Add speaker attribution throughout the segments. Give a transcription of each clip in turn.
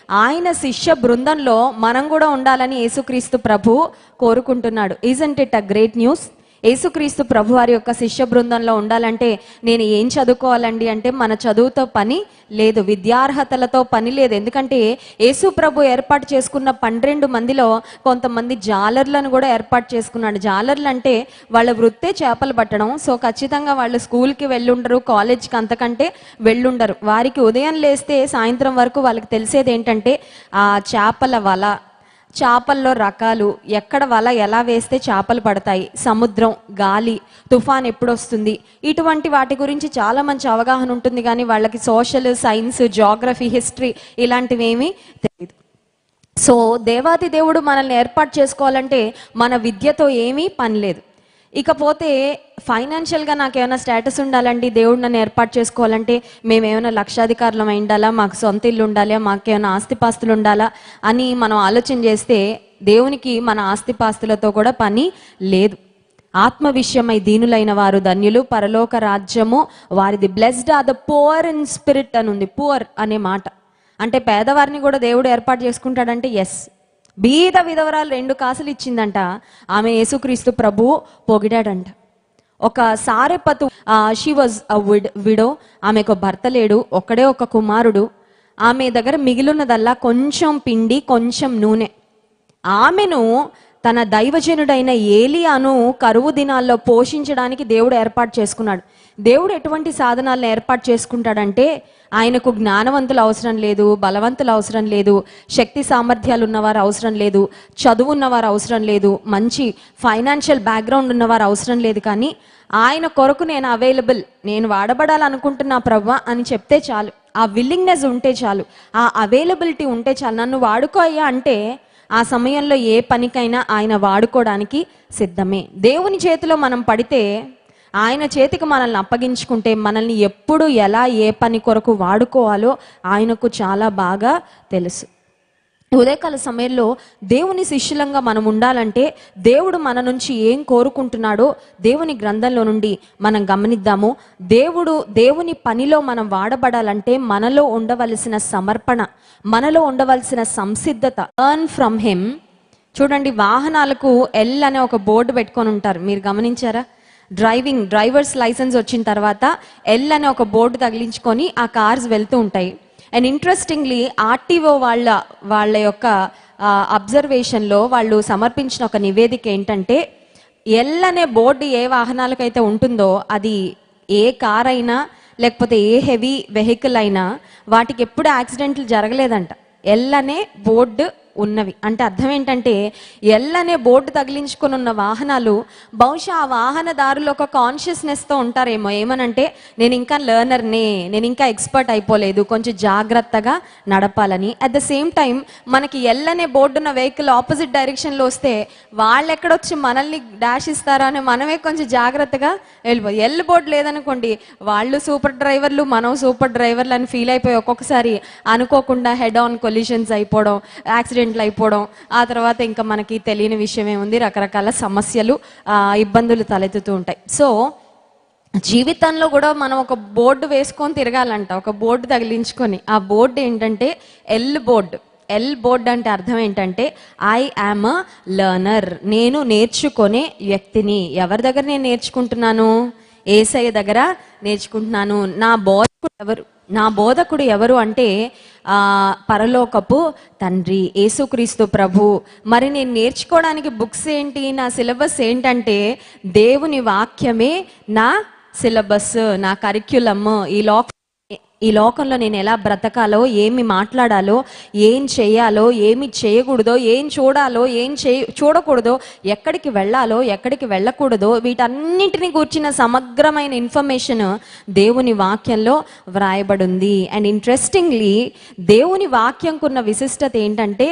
Speaker 1: ఆయన శిష్య బృందంలో మనం కూడా ఉండాలని యేసుక్రీస్తు ప్రభు కోరుకుంటున్నాడు. Isn't it a great news? యేసుక్రీస్తు ప్రభు వారి యొక్క శిష్య బృందంలో ఉండాలంటే నేను ఏం చదువుకోవాలండి అంటే మన చదువుతో పని లేదు, విద్యార్హతలతో పని లేదు. ఎందుకంటే యేసు ప్రభు ఏర్పాటు చేసుకున్న 12 మందిలో కొంతమంది జాలర్లను కూడా ఏర్పాటు చేసుకున్నాడు. జాలర్లు అంటే వాళ్ళ వృత్తే చేపలు పట్టడం. సో ఖచ్చితంగా వాళ్ళు స్కూల్కి వెళ్ళుండరు, కాలేజ్కి అంతకంటే వెళ్ళుండరు. వారికి ఉదయం లేస్తే సాయంత్రం వరకు వాళ్ళకి తెలిసేది ఏంటంటే ఆ చేపల వల, చేపల్లో రకాలు, ఎక్కడ వల ఎలా వేస్తే చేపలు పడతాయి, సముద్రం, గాలి, తుఫాన్ ఎప్పుడు వస్తుంది, ఇటువంటి వాటి గురించి చాలా మంచి అవగాహన ఉంటుంది. కానీ వాళ్ళకి సోషల్, సైన్స్, జాగ్రఫీ, హిస్టరీ ఇలాంటివి ఏమీ తెలియదు. సో దేవాది దేవుడు మనల్ని ఏర్పాటు చేసుకోవాలంటే మన విద్యతో ఏమీ పని లేదు. ఇకపోతే ఫైనాన్షియల్గా నాకేమైనా స్టేటస్ ఉండాలండి, దేవుడు నన్ను ఏర్పాటు చేసుకోవాలంటే మేమేమైనా లక్షాధికారులం అయి ఉండాలా, మాకు సొంత ఇల్లు ఉండాలా, మాకేమైనా ఆస్తిపాస్తులు ఉండాలా అని మనం ఆలోచన చేస్తే దేవునికి మన ఆస్తిపాస్తులతో కూడా పని లేదు. ఆత్మ విషయమై దీనులైన వారు ధన్యులు, పరలోక రాజ్యము వారిది. Blessed are the poor in spirit అని ఉంది. పూర్ అనే మాట అంటే పేదవారిని కూడా దేవుడు ఏర్పాటు చేసుకుంటాడంటే ఎస్. బీద విధవరాలు 2 కాసులు ఇచ్చిందంట, ఆమె యేసుక్రీస్తు ప్రభు పొగిడాడంట. ఒక సారెపతు, షీ వాజ్ అ విడో, ఆమెకు భర్త లేడు, ఒక్కడే ఒక కుమారుడు. ఆమె దగ్గర మిగిలినదల్లా కొంచెం పిండి, కొంచెం నూనె. ఆమెను తన దైవజనుడైన ఏలియాను కరువు దినాల్లో పోషించడానికి దేవుడు ఏర్పాటు చేసుకున్నాడు. దేవుడు ఎటువంటి సాధనాలను ఏర్పాటు చేసుకుంటాడంటే ఆయనకు జ్ఞానవంతులు అవసరం లేదు, బలవంతులు అవసరం లేదు, శక్తి సామర్థ్యాలు ఉన్నవారు అవసరం లేదు, చదువు ఉన్నవారు అవసరం లేదు, మంచి ఫైనాన్షియల్ బ్యాక్గ్రౌండ్ ఉన్నవారు అవసరం లేదు. కానీ ఆయన కొరకు నేను అవైలబుల్, నేను వాడబడాలనుకుంటున్నా ప్రభువా అని చెప్తే చాలు, ఆ విల్లింగ్నెస్ ఉంటే చాలు, ఆ అవైలబిలిటీ ఉంటే చాలు. నన్ను వాడుకో అయ్యా అంటే ఆ సమయంలో ఏ పనికైనా ఆయన వాడుకోవడానికి సిద్ధమే. దేవుని చేతిలో మనం పడితే, ఆయన చేతికి మనల్ని అప్పగించుకుంటే మనల్ని ఎప్పుడు ఎలా ఏ పని కొరకు వాడుకోవాలో ఆయనకు చాలా బాగా తెలుసు. ఉదయకాల సమయంలో దేవుని శిష్యులంగా మనం ఉండాలంటే దేవుడు మన నుంచి ఏం కోరుకుంటున్నాడో దేవుని గ్రంథంలో నుండి మనం గమనిద్దాము. దేవుని పనిలో మనం వాడబడాలంటే మనలో ఉండవలసిన సమర్పణ, మనలో ఉండవలసిన సంసిద్ధత, ఎర్న్ ఫ్రమ్ హిమ్. చూడండి, వాహనాలకు ఎల్ అనే ఒక బోర్డు పెట్టుకొని ఉంటారు, మీరు గమనించారా? డ్రైవర్స్ లైసెన్స్ వచ్చిన తర్వాత ఎల్ అనే ఒక బోర్డు తగిలించుకొని ఆ కార్స్ వెళ్తూ ఉంటాయి. అండ్ ఇంట్రెస్టింగ్లీ ఆర్టీఓ వాళ్ళ యొక్క అబ్జర్వేషన్లో వాళ్ళు సమర్పించిన ఒక నివేదిక ఏంటంటే, ఎల్ అనే బోర్డు ఏ వాహనాలకైతే ఉంటుందో అది ఏ కార్ అయినా లేకపోతే ఏ హెవీ వెహికల్ అయినా వాటికి ఎప్పుడు యాక్సిడెంట్లు జరగలేదంట. ఎల్ అనే బోర్డు ఉన్నవి అంటే అర్థం ఏంటంటే, ఎల్ అనే బోర్డు తగిలించుకొని ఉన్న వాహనాలు బహుశా ఆ వాహనదారులు ఒక కాన్షియస్నెస్తో ఉంటారేమో, ఏమనంటే నేను ఇంకా లెర్నర్నే, నేను ఇంకా ఎక్స్పర్ట్ అయిపోలేదు, కొంచెం జాగ్రత్తగా నడపాలని. అట్ ద సేమ్ టైం మనకి ఎల్ అనే బోర్డు ఉన్న వెహికల్ ఆపోజిట్ డైరెక్షన్లో వస్తే వాళ్ళు ఎక్కడొచ్చి మనల్ని డాష్ ఇస్తారో అని మనమే కొంచెం జాగ్రత్తగా వెళ్ళిపోయి. ఎల్ బోర్డు లేదనుకోండి, వాళ్ళు సూపర్ డ్రైవర్లు, మనం సూపర్ డ్రైవర్లు అని ఫీల్ అయిపోయి ఒక్కొక్కసారి అనుకోకుండా హెడ్ ఆన్ కొలిషన్స్ అయిపోవడం, యాక్సిడెంట్లు అయిపోవడం, ఆ తర్వాత ఇంకా మనకి తెలియని విషయం ఏముంది, రకరకాల సమస్యలు, ఇబ్బందులు తలెత్తుతూ ఉంటాయి. సో జీవితంలో కూడా మనం ఒక బోర్డు వేసుకొని తిరగాలంట, ఒక బోర్డు తగిలించుకొని. ఆ బోర్డు ఏంటంటే ఎల్ బోర్డు. ఎల్ బోర్డ్ అంటే అర్థం ఏంటంటే ఐ యామ్ అ లెర్నర్, నేను నేర్చుకునే వ్యక్తిని. ఎవరి దగ్గర నేను నేర్చుకుంటున్నాను? యేసయ్య దగ్గర నేర్చుకుంటున్నాను. నా బోధకుడు ఎవరు అంటే పరలోకపు తండ్రి, యేసుక్రీస్తు ప్రభు. మరి నేను నేర్చుకోవడానికి బుక్స్ ఏంటి, నా సిలబస్ ఏంటంటే దేవుని వాక్యమే నా సిలబస్, నా కరిక్యులమ్. ఈ లోకంలో నేను ఎలా బ్రతకాలో, ఏమి మాట్లాడాలో, ఏం చేయాలో, ఏమి చేయకూడదో, ఏం చూడాలో, ఏం చూడకూడదో, ఎక్కడికి వెళ్ళాలో, ఎక్కడికి వెళ్ళకూడదో, వీటన్నింటిని కూర్చిన సమగ్రమైన ఇన్ఫర్మేషన్ దేవుని వాక్యంలో వ్రాయబడింది. అండ్ ఇంట్రెస్టింగ్లీ దేవుని వాక్యంకున్న విశిష్టత ఏంటంటే,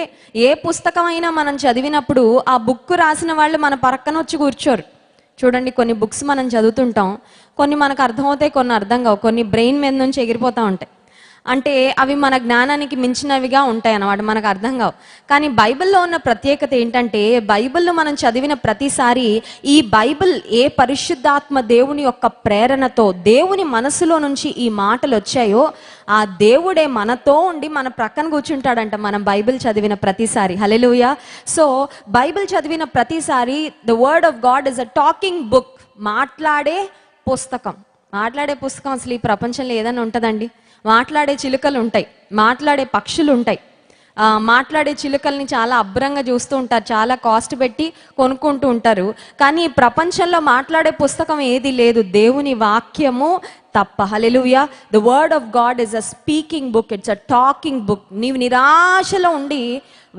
Speaker 1: ఏ పుస్తకమైనా మనం చదివినప్పుడు ఆ బుక్ రాసిన వాళ్ళు మన పక్కన వచ్చి కూర్చోరు. చూడండి, కొన్ని బుక్స్ మనం చదువుతుంటాం, కొన్ని మనకు అర్థమవుతాయి, కొన్ని అర్థం కావు, కొన్ని బ్రెయిన్ మీద నుంచి ఎగిరిపోతూ ఉంటాయి. అంటే అవి మన జ్ఞానానికి మించినవిగా ఉంటాయి అన్నమాట, మనకు అర్థం కావు. కానీ బైబిల్లో ఉన్న ప్రత్యేకత ఏంటంటే, బైబిల్లో మనం చదివిన ప్రతిసారి ఈ బైబిల్ ఏ పరిశుద్ధాత్మ దేవుని యొక్క ప్రేరణతో దేవుని మనసులో నుంచి ఈ మాటలు వచ్చాయో ఆ దేవుడే మనతో ఉండి మన ప్రక్కన కూర్చుంటాడంట మనం బైబిల్ చదివిన ప్రతిసారి. హల్లెలూయా. సో బైబిల్ చదివిన ప్రతిసారి the word of God is a talking book, మాట్లాడే పుస్తకం. మాట్లాడే పుస్తకం అసలు ఈ ప్రపంచంలో ఏదైనా ఉంటుందండి? మాట్లాడే చిలుకలు ఉంటాయి, మాట్లాడే పక్షులు ఉంటాయి. మాట్లాడే చిలుకల్ని చాలా అబ్బరంగా చూస్తూ ఉంటారు, చాలా కాస్ట్ పెట్టి కొనుక్కుంటూ ఉంటారు. కానీ ఈ ప్రపంచంలో మాట్లాడే పుస్తకం ఏది లేదు, దేవుని వాక్యము తప్ప. హల్లెలూయా. The word of God is a speaking book, it's a talking book. నీవు నిరాశలో ఉండి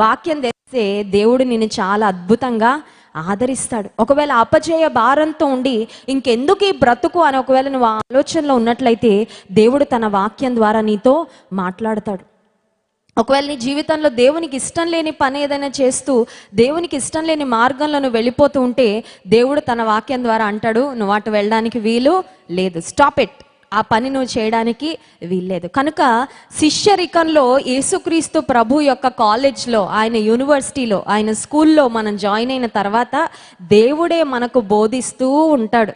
Speaker 1: వాక్యం తెస్తే దేవుడు నిన్ను చాలా అద్భుతంగా ఆదరిస్తాడు. ఒకవేళ అపజయ భారంతో ఉండి ఇంకెందుకు ఈ బ్రతుకు అని ఒకవేళ నువ్వు ఆలోచనలో ఉన్నట్లయితే దేవుడు తన వాక్యం ద్వారా నీతో మాట్లాడతాడు. ఒకవేళ నీ జీవితంలో దేవునికి ఇష్టం లేని పని ఏదైనా చేస్తూ దేవునికి ఇష్టం లేని మార్గంలో నువ్వు వెళ్ళిపోతూ ఉంటే దేవుడు తన వాక్యం ద్వారా అంటాడు, నువ్వు అటు వెళ్ళడానికి వీలు లేదు, స్టాప్ ఇట్, ఆ పని నువ్వు చేయడానికి వీల్లేదు. కనుక శిష్యరికంలో యేసుక్రీస్తు ప్రభు యొక్క కాలేజ్లో, ఆయన యూనివర్సిటీలో, ఆయన స్కూల్లో మనం జాయిన్ అయిన తర్వాత దేవుడే మనకు బోధిస్తూ ఉంటాడు.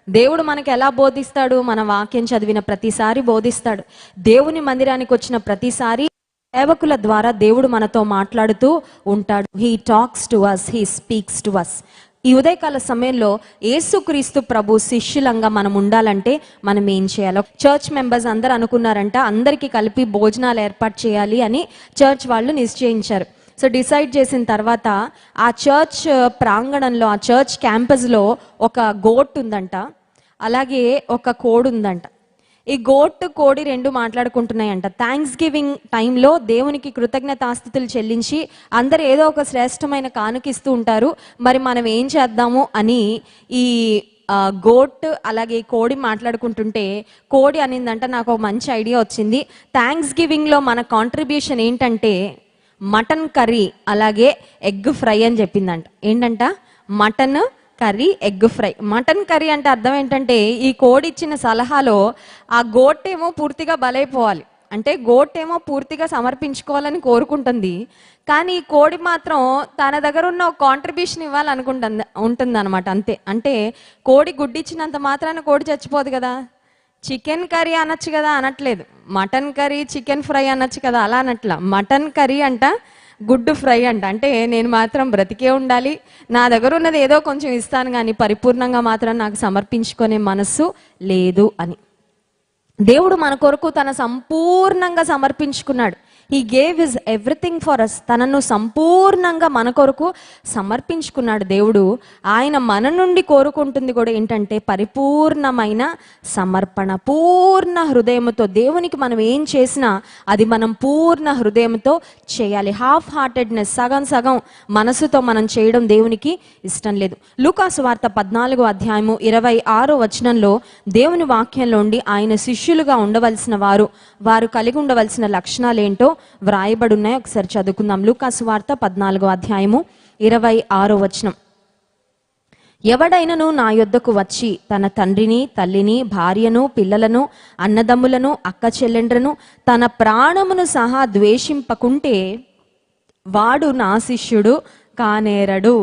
Speaker 1: దేవుడు మనకు ఎలా బోధిస్తాడు? మన వాక్యం చదివిన ప్రతిసారి బోధిస్తాడు. దేవుని మందిరానికి వచ్చిన ప్రతిసారి సేవకుల ద్వారా దేవుడు మనతో మాట్లాడుతూ ఉంటాడు. He talks to us, he speaks to us. ఈ ఉదయకాల సమయంలో యేసుక్రీస్తు ప్రభు శిష్యులంగా మనం ఉండాలంటే మనం ఏం చేయాలో చర్చ్ మెంబర్స్ అందరు అనుకున్నారంట, అందరికీ కలిపి భోజనాలు ఏర్పాటు చేయాలి అని చర్చ్ వాళ్ళు నిశ్చయించారు. సో డిసైడ్ చేసిన తర్వాత ఆ చర్చ్ ప్రాంగణంలో, ఆ చర్చ్ క్యాంపస్లో ఒక గోట్ ఉందంట, అలాగే ఒక కోడి ఉందంట. ఈ గోట్ కోడి రెండు మాట్లాడుకుంటున్నాయంట. థ్యాంక్స్ గివింగ్ టైంలో దేవునికి కృతజ్ఞతాస్తుతులు చెల్లించి అందరు ఏదో ఒక శ్రేష్టమైన కానుకిస్తూ ఉంటారు. మరి మనం ఏం చేద్దాము అని ఈ గోట్ అలాగే కోడి మాట్లాడుకుంటుంటే కోడి అనిందంట, నాకు ఒక మంచి ఐడియా వచ్చింది. థ్యాంక్స్ గివింగ్లో మన కాంట్రిబ్యూషన్ ఏంటంటే మటన్ కర్రీ అలాగే ఎగ్ ఫ్రై అని చెప్పిందంట. ఏంటంట? Mutton curry, egg fry. Mutton curry అంటే అర్థం ఏంటంటే, ఈ కోడి ఇచ్చిన సలహాలో ఆ గోట్ ఏమో పూర్తిగా బలైపోవాలి, అంటే గోట్ ఏమో పూర్తిగా సమర్పించుకోవాలని కోరుకుంటుంది. కానీ ఈ కోడి మాత్రం తన దగ్గర ఉన్న ఒక కాంట్రిబ్యూషన్ ఉంటుంది అనమాట, అంతే. అంటే కోడి గుడ్డిచ్చినంత మాత్రాన కోడి చచ్చిపోదు కదా. చికెన్ కర్రీ అనొచ్చు కదా, అనట్లేదు. మటన్ కర్రీ, చికెన్ ఫ్రై అనొచ్చు కదా, అలా అనట్లా. మటన్ కర్రీ అంట, గుడ్డు ఫ్రై అంట. అంటే నేను మాత్రం బ్రతికే ఉండాలి, నా దగ్గర ఉన్నది ఏదో కొంచెం ఇస్తాను కానీ పరిపూర్ణంగా మాత్రం నాకు సమర్పించుకునే మనస్సు లేదు అని. దేవుడు మన కొరకు తన సంపూర్ణంగా సమర్పించుకున్నాడు. He gave his everything for us. తనను సంపూర్ణంగా మన కొరకు సమర్పించుకున్నాడు దేవుడు. ఆయన మన నుండి కోరుకుంటుంది కూడా ఏంటంటే పరిపూర్ణమైన సమర్పణ. పూర్ణ హృదయంతో దేవునికి మనం ఏం చేసినా అది మనం పూర్ణ హృదయంతో చేయాలి. హాఫ్ హార్టెడ్నెస్, సగం సగం మనసుతో మనం చేయడం దేవునికి ఇష్టం లేదు. లూకాసు వార్త 14వ అధ్యాయము 26వ వచనంలో దేవుని వాక్యంలో ఉండి ఆయన శిష్యులుగా ఉండవలసిన వారు కలిగి ఉండవలసిన లక్షణాలు ఏంటో వ్రాయబడి ఉన్నాయి. ఒకసారి చదువుకుందాం. లూకాసు వార్త 14వ అధ్యాయము 26వ వచనం. ఎవడైనను నా యొద్దకు వచ్చి తన తండ్రిని, తల్లిని, భార్యను, పిల్లలను, అన్నదమ్ములను, అక్క చెల్లెండ్రను, తన ప్రాణమును సహా ద్వేషింపకుంటే వాడు నా శిష్యుడు కానేరడు.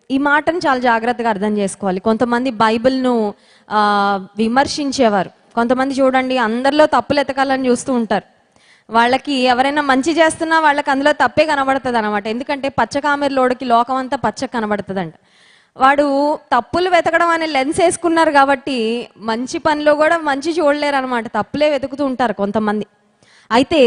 Speaker 1: ఈ మాటను చాలా జాగ్రత్తగా అర్థం చేసుకోవాలి. కొంతమంది బైబిల్ను విమర్శించేవారు. కొంతమంది చూడండి అందరిలో తప్పులు ఎతకాలని చూస్తూ ఉంటారు. వాళ్ళకి ఎవరైనా మంచి చేస్తున్నా వాళ్ళకి అందులో తప్పే కనబడుతుంది అనమాట. ఎందుకంటే పచ్చకామెర్లోడికి లోకం అంతా పచ్చ కనబడుతుందంట. వాడు తప్పులు వెతకడం అనే లెన్స్ వేసుకున్నారు కాబట్టి మంచి పనిలో కూడా మంచి చూడలేరు అనమాట, తప్పులే వెతుకుతూ ఉంటారు కొంతమంది. అయితే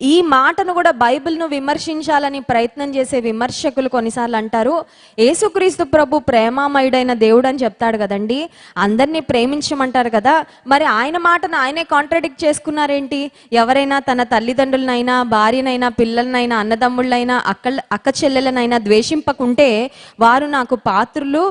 Speaker 1: ఈ మాటను కూడా బైబిల్ను విమర్శించాలని ప్రయత్నం చేసే విమర్శకులు కొన్నిసార్లు అంటారు, యేసుక్రీస్తు ప్రభు ప్రేమామయుడైన దేవుడు అని చెప్తాడు కదండి, అందరినీ ప్రేమించమంటారు కదా, మరి ఆయన మాటను ఆయనే కాంట్రాడిక్ట్ చేసుకున్నారేంటి? ఎవరైనా తన తల్లిదండ్రులనైనా, భార్యనైనా, పిల్లలనైనా, అన్నదమ్ముళ్ళైనా, అక్క చెల్లెలనైనా ద్వేషింపకుంటే వారు నాకు పాత్రులు,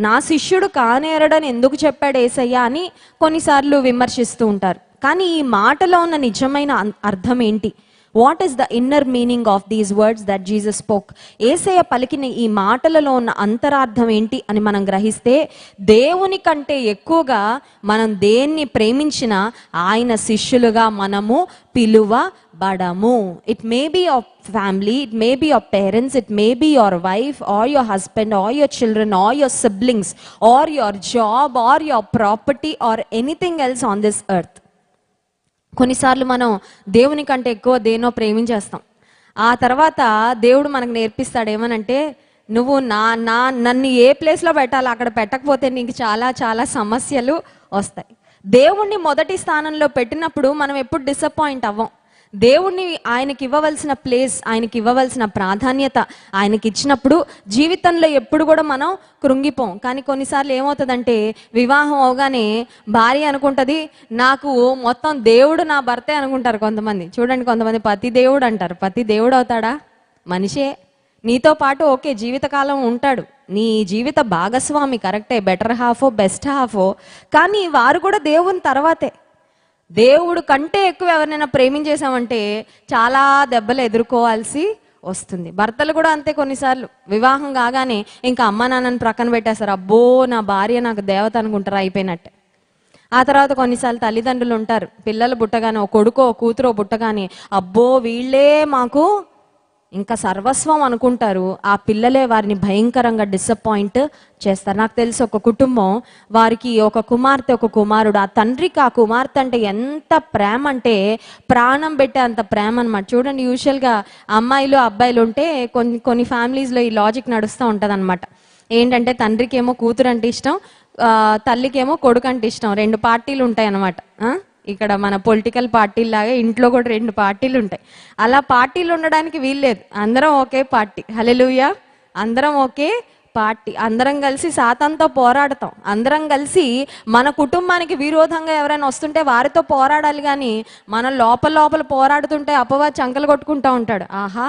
Speaker 1: నా శిష్యుడు కానేరడని ఎందుకు చెప్పాడు యేసయ్య అని కొన్నిసార్లు విమర్శిస్తూ ఉంటారు. కానీ ఈ మాటలో ఉన్న నిజమైన అర్థం ఏంటి? What is the inner meaning of these words that Jesus spoke? యేసయ్య పలికిన ఈ మాటలలో ఉన్న అంతరార్థం ఏంటి అని మనం గ్రహిస్తే, దేవుని కంటే ఎక్కువగా మనం దేన్ని ప్రేమించినా ఆయన శిష్యులుగా మనము పిలువబడము. It may be your family, it may be your parents, it may be your wife or your husband or your children or your siblings or your job or your property or anything else on this earth. కొన్నిసార్లు మనం దేవుని కంటే ఎక్కువ దేనో ప్రేమించేస్తాం. ఆ తర్వాత దేవుడు మనకు నేర్పిస్తాడు ఏమనంటే, నువ్వు నన్ను ఏ ప్లేస్లో పెట్టాలో అక్కడ పెట్టకపోతే నీకు చాలా చాలా సమస్యలు వస్తాయి. దేవుణ్ణి మొదటి స్థానంలో పెట్టినప్పుడు మనం ఎప్పుడు డిసప్పాయింట్ అవ్వం. దేవుణ్ణి ఆయనకి ఇవ్వవలసిన ప్లేస్, ఆయనకి ఇవ్వవలసిన ప్రాధాన్యత ఆయనకి ఇచ్చినప్పుడు జీవితంలో ఎప్పుడు కూడా మనం కృంగిపోం. కానీ కొన్నిసార్లు ఏమవుతుందంటే, వివాహం అవగానే భార్య అనుకుంటుంది నాకు మొత్తం దేవుడు నా భర్తే అనుకుంటారు కొంతమంది. చూడండి, కొంతమంది పతి దేవుడు అంటారు. పతి దేవుడు అవుతాడా? మనిషే. నీతో పాటు ఓకే జీవితకాలం ఉంటాడు, నీ జీవిత భాగస్వామి కరెక్టే, బెటర్ హాఫో బెస్ట్ హాఫో, కానీ వారు కూడా దేవుని తర్వాతే. దేవుడు కంటే ఎక్కువ ఎవరినైనా ప్రేమించేసామంటే చాలా దెబ్బలు ఎదుర్కోవాల్సి వస్తుంది. భర్తలు కూడా అంతే. కొన్నిసార్లు వివాహం కాగానే ఇంకా అమ్మ నాన్నని ప్రక్కన పెట్టేస్తారు. అబ్బో నా భార్య నాకు దేవత అనుకుంటారు, అయిపోయినట్టే. ఆ తర్వాత కొన్నిసార్లు తల్లిదండ్రులు ఉంటారు, పిల్లలు పుట్టగానే, ఓ కొడుకో కూతురో పుట్టగానే అబ్బో వీళ్ళే మాకు ఇంకా సర్వస్వం అనుకుంటారు. ఆ పిల్లలే వారిని భయంకరంగా డిసప్పాయింట్ చేస్తారు. నాకు తెలిసి ఒక కుటుంబం, వారికి ఒక కుమార్తె ఒక కుమారుడు. ఆ తండ్రికి ఆ కుమార్తె అంటే ఎంత ప్రేమ అంటే ప్రాణం పెట్టే అంత ప్రేమ అనమాట. చూడండి, యూజువల్గా అమ్మాయిలు అబ్బాయిలు ఉంటే కొన్ని ఫ్యామిలీస్లో ఈ లాజిక్ నడుస్తూ ఉంటుంది అనమాట. ఏంటంటే తండ్రికి ఏమో కూతురు అంటే ఇష్టం, తల్లికేమో కొడుకు అంటే ఇష్టం. రెండు పార్టీలు ఉంటాయి అన్నమాట. ఇక్కడ మన పొలిటికల్ పార్టీలాగా ఇంట్లో కూడా రెండు పార్టీలు ఉంటాయి. అలా పార్టీలు ఉండడానికి వీల్లేదు, అందరం ఒకే పార్టీ. హల్లెలూయా. అందరం ఒకే పార్టీ, అందరం కలిసి సాతానుతో పోరాడతాం. అందరం కలిసి మన కుటుంబానికి విరోధంగా ఎవరైనా వస్తుంటే వారితో పోరాడాలి. కానీ మన లోపల పోరాడుతుంటే అపవాది చంకలు కొట్టుకుంటూ ఉంటాడు. ఆహా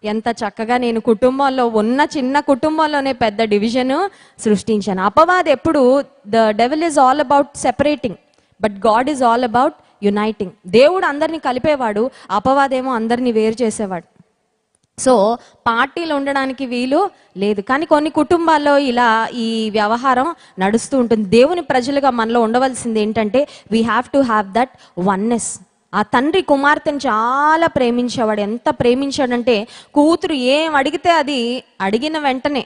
Speaker 1: ఎంత చక్కగా నేను కుటుంబంలో ఉన్న చిన్న కుటుంబంలోనే పెద్ద డివిజన్ సృష్టించాను. అపవాది ఎప్పుడు, the devil is all about separating, but God is all about uniting. దేవుడు అందరినీ కలిపేవాడు, అపవాదేమో అందరినీ వేరు చేసేవాడు. సో పార్టీలు ఉండడానికి వీలు లేదు. కానీ కొన్ని కుటుంబాల్లో ఇలా ఈ వ్యవహారం నడుస్తూ ఉంటుంది. దేవుని ప్రజలుగా మనలో ఉండవలసింది ఏంటంటే, we have to have that oneness. ఆ తండ్రి కుమార్తెను చాలా ప్రేమించేవాడు. ఎంత ప్రేమించాడంటే, కూతురు ఏం అడిగితే అది అడిగిన వెంటనే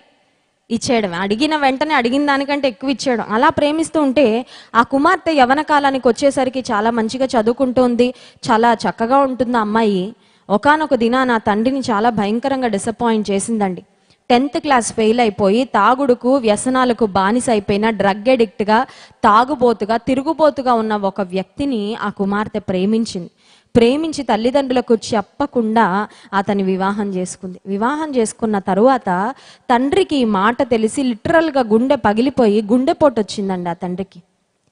Speaker 1: ఇచ్చేయడం, అడిగిన వెంటనే అడిగిన దానికంటే ఎక్కువ ఇచ్చేయడం. అలా ప్రేమిస్తూ ఉంటే ఆ కుమార్తె యవన కాలానికి వచ్చేసరికి చాలా మంచిగా చదువుకుంటుంది, చాలా చక్కగా ఉంటుంది ఆ అమ్మాయి. ఒకానొక దినాన తండ్రిని చాలా భయంకరంగా డిసప్పాయింట్ చేసిందండి. 10th క్లాస్ ఫెయిల్ అయిపోయి తాగుడుకు వ్యసనాలకు బానిస అయిపోయిన డ్రగ్ ఎడిక్ట్గా, తాగుబోతుగా, తిరుగుబోతుగా ఉన్న ఒక వ్యక్తిని ఆ కుమార్తె ప్రేమించి తల్లిదండ్రులకు చెప్పకుండా అతని వివాహం చేసుకుంది. వివాహం చేసుకున్న తరువాత తండ్రికి ఈ మాట తెలిసి లిటరల్గా గుండె పగిలిపోయి గుండెపోటు వచ్చిందండి ఆ తండ్రికి.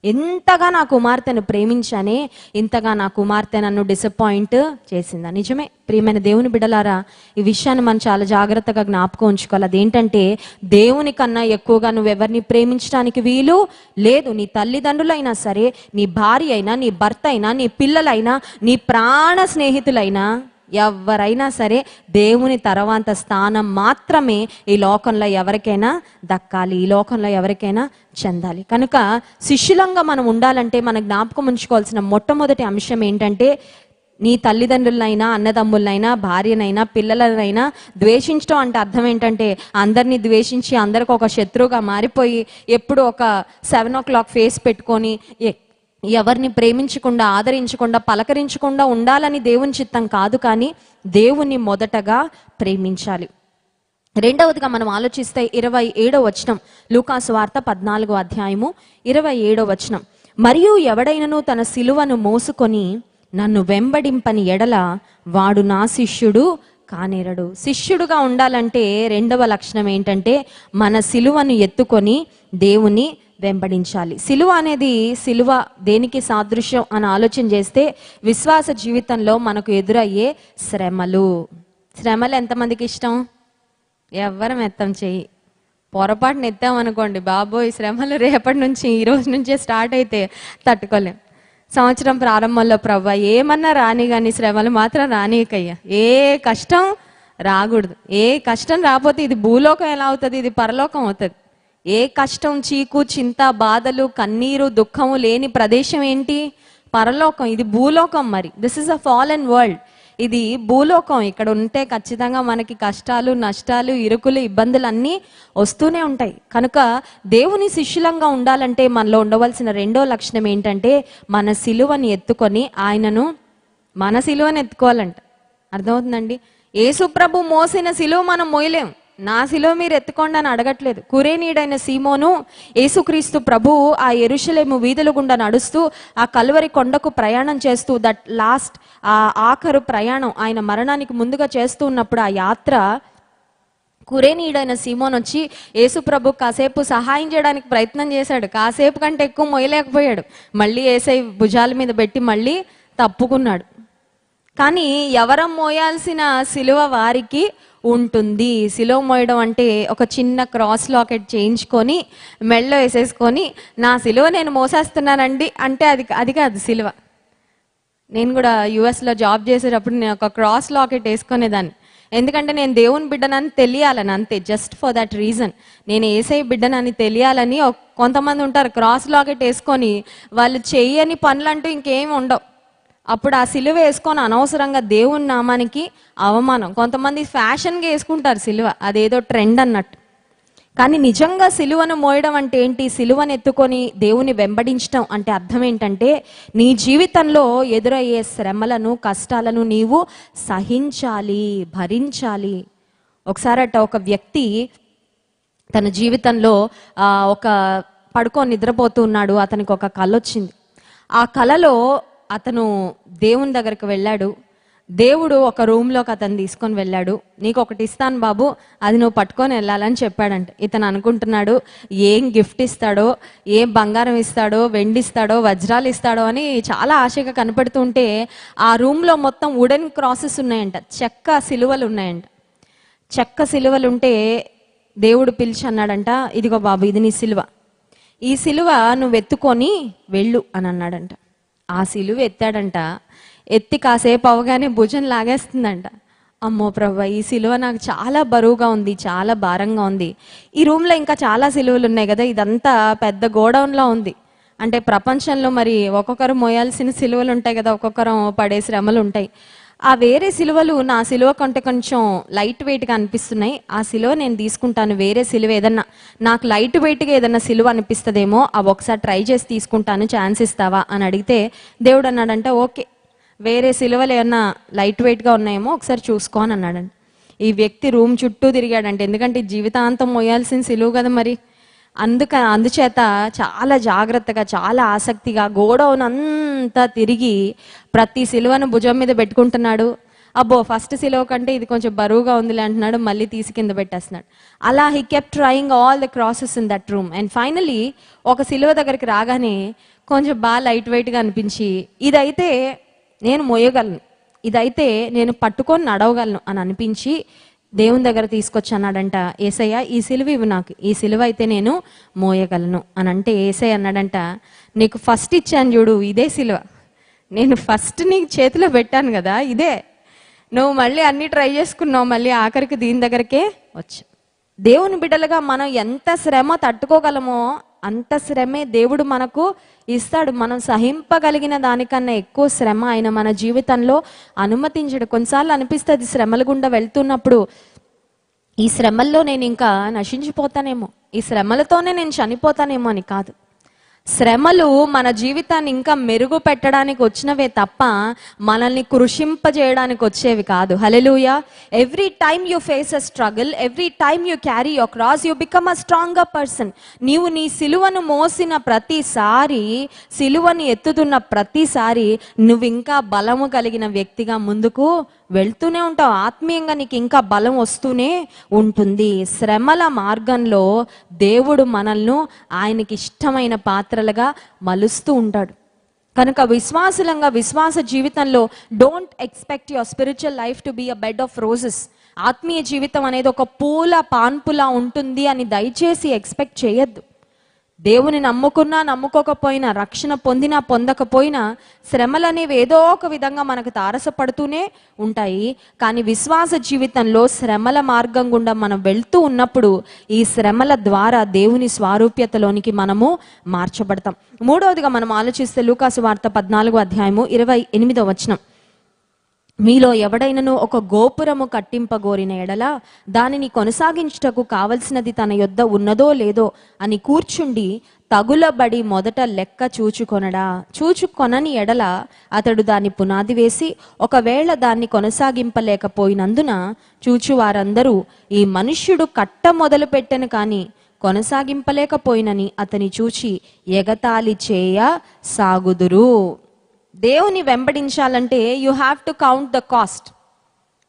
Speaker 1: ఎంతగా నా కుమార్తెను ప్రేమించానే, ఇంతగా నా కుమార్తె నన్ను డిసప్పాయింట్ చేసిందా? నిజమే ప్రియమైన దేవుని బిడ్డలారా, ఈ విషయాన్ని మనం చాలా జాగ్రత్తగా జ్ఞాపకం ఉంచుకోవాలి. అదేంటంటే, దేవుని కన్నా ఎక్కువగా నువ్వెవరిని ప్రేమించడానికి వీలు లేదు. నీ తల్లిదండ్రులైనా సరే, నీ భార్య అయినా, నీ భర్త అయినా, నీ పిల్లలైనా, నీ ప్రాణ స్నేహితులైనా, ఎవరైనా సరే దేవుని తర్వాత స్థానం మాత్రమే ఈ లోకంలో ఎవరికైనా దక్కాలి, ఈ లోకంలో ఎవరికైనా చెందాలి. కనుక శిష్యులంగా మనం ఉండాలంటే మనం జ్ఞాపకం ఉంచుకోవాల్సిన మొట్టమొదటి అంశం ఏంటంటే, నీ తల్లిదండ్రులైనా, అన్నదమ్ములైనా, భార్యనైనా, పిల్లలనైనా ద్వేషించడం అంటే అర్థం ఏంటంటే, అందరినీ ద్వేషించి అందరికి ఒక శత్రువుగా మారిపోయి ఎప్పుడు ఒక 7 o'clock ఫేస్ పెట్టుకొని ఎవరిని ప్రేమించకుండా, ఆదరించకుండా, పలకరించకుండా ఉండాలని దేవుని చిత్తం కాదు. కానీ దేవుని మొదటగా ప్రేమించాలి. రెండవదిగా మనం ఆలోచిస్తే 27వ వచనం, లూకాసు వార్త 14వ అధ్యాయము 27వ వచనం. మరియు ఎవడైనను తన సిలువను మోసుకొని నన్ను వెంబడింపని ఎడల వాడు నా శిష్యుడు కానేరడు. శిష్యుడుగా ఉండాలంటే రెండవ లక్షణం ఏంటంటే, మన సిలువను ఎత్తుకొని దేవుని వెంబడించాలి. సిలువ అనేది, సిలువ దేనికి సాదృశ్యం అని ఆలోచన చేస్తే, విశ్వాస జీవితంలో మనకు ఎదురయ్యే శ్రమలు. శ్రమలు ఎంతమందికి ఇష్టం? ఎవ్వరం ఎత్తం చెయ్యి. పొరపాటున ఎత్తామనుకోండి, బాబోయ్ శ్రమలు రేపటి నుంచి, ఈ రోజు నుంచే స్టార్ట్ అయితే తట్టుకోలేం. సంవత్సరం ప్రారంభంలో ప్రభువా ఏమన్నా రాని కానీ శ్రమలు మాత్రం రానికయ్యా, ఏ కష్టం రాకూడదు. ఏ కష్టం రాకపోతే ఇది భూలోకం ఎలా అవుతుంది, ఇది పరలోకం అవుతుంది. ఏ కష్టం, చీకు, చింత, బాధలు, కన్నీరు, దుఃఖము లేని ప్రదేశం ఏంటి? పరలోకం. ఇది భూలోకం. మరి this is a fallen world. ఇది భూలోకం. ఇక్కడ ఉంటే ఖచ్చితంగా మనకి కష్టాలు, నష్టాలు, ఇరుకులు, ఇబ్బందులు అన్నీ వస్తూనే ఉంటాయి. కనుక దేవుని శిష్యులంగా ఉండాలంటే మనలో ఉండవలసిన రెండో లక్షణం ఏంటంటే మన సిలువని ఎత్తుకొని మన సిలువని ఎత్తుకోవాలంట. అర్థమవుతుందండి? యేసు ప్రభు మోసిన సిలువ మనం మోయలేం. నా సిలువ మీరు ఎత్తుకోండి అని అడగట్లేదు. కురేనీడైన సీమోను యేసుక్రీస్తు ప్రభు ఆ యెరూషలేము వీధుల గుండా నడుస్తూ ఆ కల్వరి కొండకు ప్రయాణం చేస్తూ దట్ లాస్ట్ ఆ ఆఖరు ప్రయాణం ఆయన మరణానికి ముందుగా చేస్తూ ఉన్నప్పుడు ఆ యాత్ర కురేనీడైన సీమోన్ వచ్చి యేసు ప్రభు కాసేపు సహాయం చేయడానికి ప్రయత్నం చేశాడు. కాసేపు కంటే ఎక్కువ మోయలేకపోయాడు. మళ్ళీ యేసై భుజాల మీద పెట్టి మళ్ళీ తప్పుకున్నాడు. కానీ ఎవరం మోయాల్సిన సిలువ వారికి ఉంటుంది. సిలువ మోయడం అంటే ఒక చిన్న క్రాస్ లాకెట్ చేయించుకొని మెళ్ళో వేసేసుకొని నా సిలువ నేను మోసేస్తున్నానండి అంటే అది కాదు సిలువ. నేను కూడా యుఎస్లో జాబ్ చేసేటప్పుడు నేను ఒక క్రాస్ లాకెట్ వేసుకునేదాన్ని. ఎందుకంటే నేను దేవుని బిడ్డనని తెలియాలని, అంతే. జస్ట్ ఫర్ దట్ రీజన్ నేను యేసయ్య బిడ్డనని తెలియాలని. కొంతమంది ఉంటారు క్రాస్ లాకెట్ వేసుకొని వాళ్ళు చెయ్యని పనులంటూ ఇంకేమి ఉండవు. అప్పుడు ఆ సిలువ వేసుకొని అనవసరంగా దేవుని నామానికి అవమానం. కొంతమంది ఫ్యాషన్గా వేసుకుంటారు సిలువ, అదేదో ట్రెండ్ అన్నట్టు. కానీ నిజంగా సిలువను మోయడం అంటే ఏంటి? సిలువను ఎత్తుకొని దేవుని వెంబడించడం అంటే అర్థం ఏంటంటే నీ జీవితంలో ఎదురయ్యే శ్రమలను, కష్టాలను నీవు సహించాలి, భరించాలి. ఒకసారట ఒక వ్యక్తి తన జీవితంలో ఒక పడుకొని నిద్రపోతూ ఉన్నాడు. అతనికి ఒక కల వచ్చింది. ఆ కలలో అతను దేవుని దగ్గరికి వెళ్ళాడు. దేవుడు ఒక రూమ్లోకి అతను తీసుకొని వెళ్ళాడు. నీకు ఒకటి ఇస్తాను బాబు, అది నువ్వు పట్టుకొని వెళ్ళాలని చెప్పాడంట. ఇతను అనుకుంటున్నాడు ఏం గిఫ్ట్ ఇస్తాడో, ఏం బంగారం ఇస్తాడో, వెండి ఇస్తాడో, వజ్రాలు ఇస్తాడో అని చాలా ఆశగా కనపడుతుంటే ఆ రూమ్లో మొత్తం వుడెన్ క్రాసెస్ ఉన్నాయంట, చెక్క సిలువలు ఉన్నాయంట. చెక్క సిలువలు ఉంటే దేవుడు పిలిచి అన్నాడంట, ఇదిగో బాబు ఇది నీ సిలువ, ఈ సిలువ నువ్వు ఎత్తుకొని వెళ్ళు అని అన్నాడంట. ఆ సిలువ ఎత్తాడంట. ఎత్తి కాసేపు అవగానే భుజం లాగేస్తుందంట. అమ్మో ప్రభా, ఈ సిలువ నాకు చాలా బరువుగా ఉంది, చాలా భారంగా ఉంది. ఈ రూమ్లో ఇంకా చాలా సిలువలు ఉన్నాయి కదా, ఇదంతా పెద్ద గోడౌన్లో ఉంది. అంటే ప్రపంచంలో మరి ఒక్కొక్కరు మోయాల్సిన సిలువలు ఉంటాయి కదా, ఒక్కొక్కరు పడే శ్రమలు ఉంటాయి. ఆ వేరే సిలువలు నా సిలువ కంటే కొంచెం లైట్ వెయిట్గా అనిపిస్తున్నాయి. ఆ సిలువ నేను తీసుకుంటాను. వేరే సిలువ ఏదన్నా నాకు లైట్ వెయిట్గా ఏదన్నా సిలువ అనిపిస్తుందేమో, అవి ఒకసారి ట్రై చేసి తీసుకుంటాను, ఛాన్స్ ఇస్తావా అని అడిగితే దేవుడు అన్నాడంట, ఓకే, వేరే సిలువలు ఏమన్నా లైట్ వెయిట్గా ఉన్నాయేమో ఒకసారి చూసుకో అని అన్నాడంట. ఈ వ్యక్తి రూమ్ చుట్టూ తిరిగాడంటే, ఎందుకంటే జీవితాంతం మోయాల్సిన సిలువ కదా మరి. అందుచేత చాలా జాగ్రత్తగా, చాలా ఆసక్తిగా గోడౌన్ అంతా తిరిగి ప్రతి సిలువను భుజం మీద పెట్టుకుంటున్నాడు. అబ్బో ఫస్ట్ సిలువ కంటే ఇది కొంచెం బరువుగా ఉందిలే అంటున్నాడు, మళ్ళీ తీసి కింద పెట్టేస్తున్నాడు. అలా he kept trying all the crosses in that room. And finally ఒక సిలువ దగ్గరికి రాగానే కొంచెం బాగా లైట్ వెయిట్గా అనిపించి, ఇదైతే నేను మోయగలను, ఇదైతే నేను పట్టుకొని నడవగలను అని అనిపించి దేవుని దగ్గర తీసుకొచ్చి అన్నాడంట, ఏసయ్య ఈ సిలువ ఇవి నాకు, ఈ సిలువ అయితే నేను మోయగలను అని అంటే ఏసయ్య అన్నాడంట, నీకు ఫస్ట్ ఇచ్చాను చూడు ఇదే సిలువ, నేను ఫస్ట్ నీకు చేతిలో పెట్టాను కదా ఇదే, నువ్వు మళ్ళీ అన్ని ట్రై చేసుకున్నావు, మళ్ళీ ఆఖరికి దీని దగ్గరకే వచ్చా. దేవుని బిడ్డలుగా మనం ఎంత శ్రమ తట్టుకోగలమో అంత శ్రమే దేవుడు మనకు ఇస్తాడు. మనం సహింపగలిగిన దానికన్నా ఎక్కువ శ్రమ ఆయన మన జీవితంలో అనుమతించడు. కొన్నిసార్లు అనిపిస్తుంది శ్రమల గుండా వెళ్తున్నప్పుడు, ఈ శ్రమల్లో నేను ఇంకా నశించిపోతానేమో, ఈ శ్రమలతోనే నేను చనిపోతానేమో అని. కాదు, శ్రమలు మన జీవితాన్ని ఇంకా మెరుగు పెట్టడానికి వచ్చినవే తప్ప మనల్ని కృషింపజేయడానికి వచ్చేవి కాదు. హల్లెలూయా. Every time you face a struggle, every time you carry your cross, you become a stronger person. నీవు నీ సిలువను మోసిన ప్రతిసారి, సిలువని ఎత్తుతున్న ప్రతిసారి నువ్వు ఇంకా బలము కలిగిన వ్యక్తిగా ముందుకు వెళ్తూనే ఉంటావు. ఆత్మీయంగా నీకు ఇంకా బలం వస్తూనే ఉంటుంది. శ్రమల మార్గంలో దేవుడు మనల్ని ఆయనకి ఇష్టమైన పాత్రలుగా మలుస్తూ ఉంటాడు. కనుక విశ్వాసులంగా, విశ్వాస జీవితంలో don't expect your spiritual life to be a bed of roses. ఆత్మీయ జీవితం అనేది ఒక పూల పాన్పులా ఉంటుంది అని దయచేసి ఎక్స్పెక్ట్ చేయొద్దు. దేవుని నమ్ముకున్నా నమ్ముకోకపోయినా, రక్షణ పొందినా పొందకపోయినా శ్రమలు అనేవి ఏదో ఒక విధంగా మనకు తారసపడుతూనే ఉంటాయి. కానీ విశ్వాస జీవితంలో శ్రమల మార్గం గుండా మనం వెళ్తూ ఉన్నప్పుడు ఈ శ్రమల ద్వారా దేవుని స్వారూప్యతలోనికి మనము మార్చబడతాం. మూడవదిగా మనం ఆలోచిస్తే లూకాసు వార్త 14:28 వచనం, మీలో ఎవడైనను ఒక గోపురము కట్టింపగోరిన ఎడల దానిని కొనసాగించుటకు కావలసినది తన యొద్ద ఉన్నదో లేదో అని కూర్చుండి తగులబడి మొదట లెక్క చూచుకొనని ఎడల అతడు దాన్ని పునాది వేసి ఒకవేళ దాన్ని కొనసాగింపలేకపోయినందున చూచువారందరూ ఈ మనుష్యుడు కట్ట మొదలు పెట్టెను కానీ కొనసాగింపలేకపోయినని అతని చూచి ఎగతాళి చేయ సాగుదురు. దేవుని వెంబడించాలంటే you have to count the cost.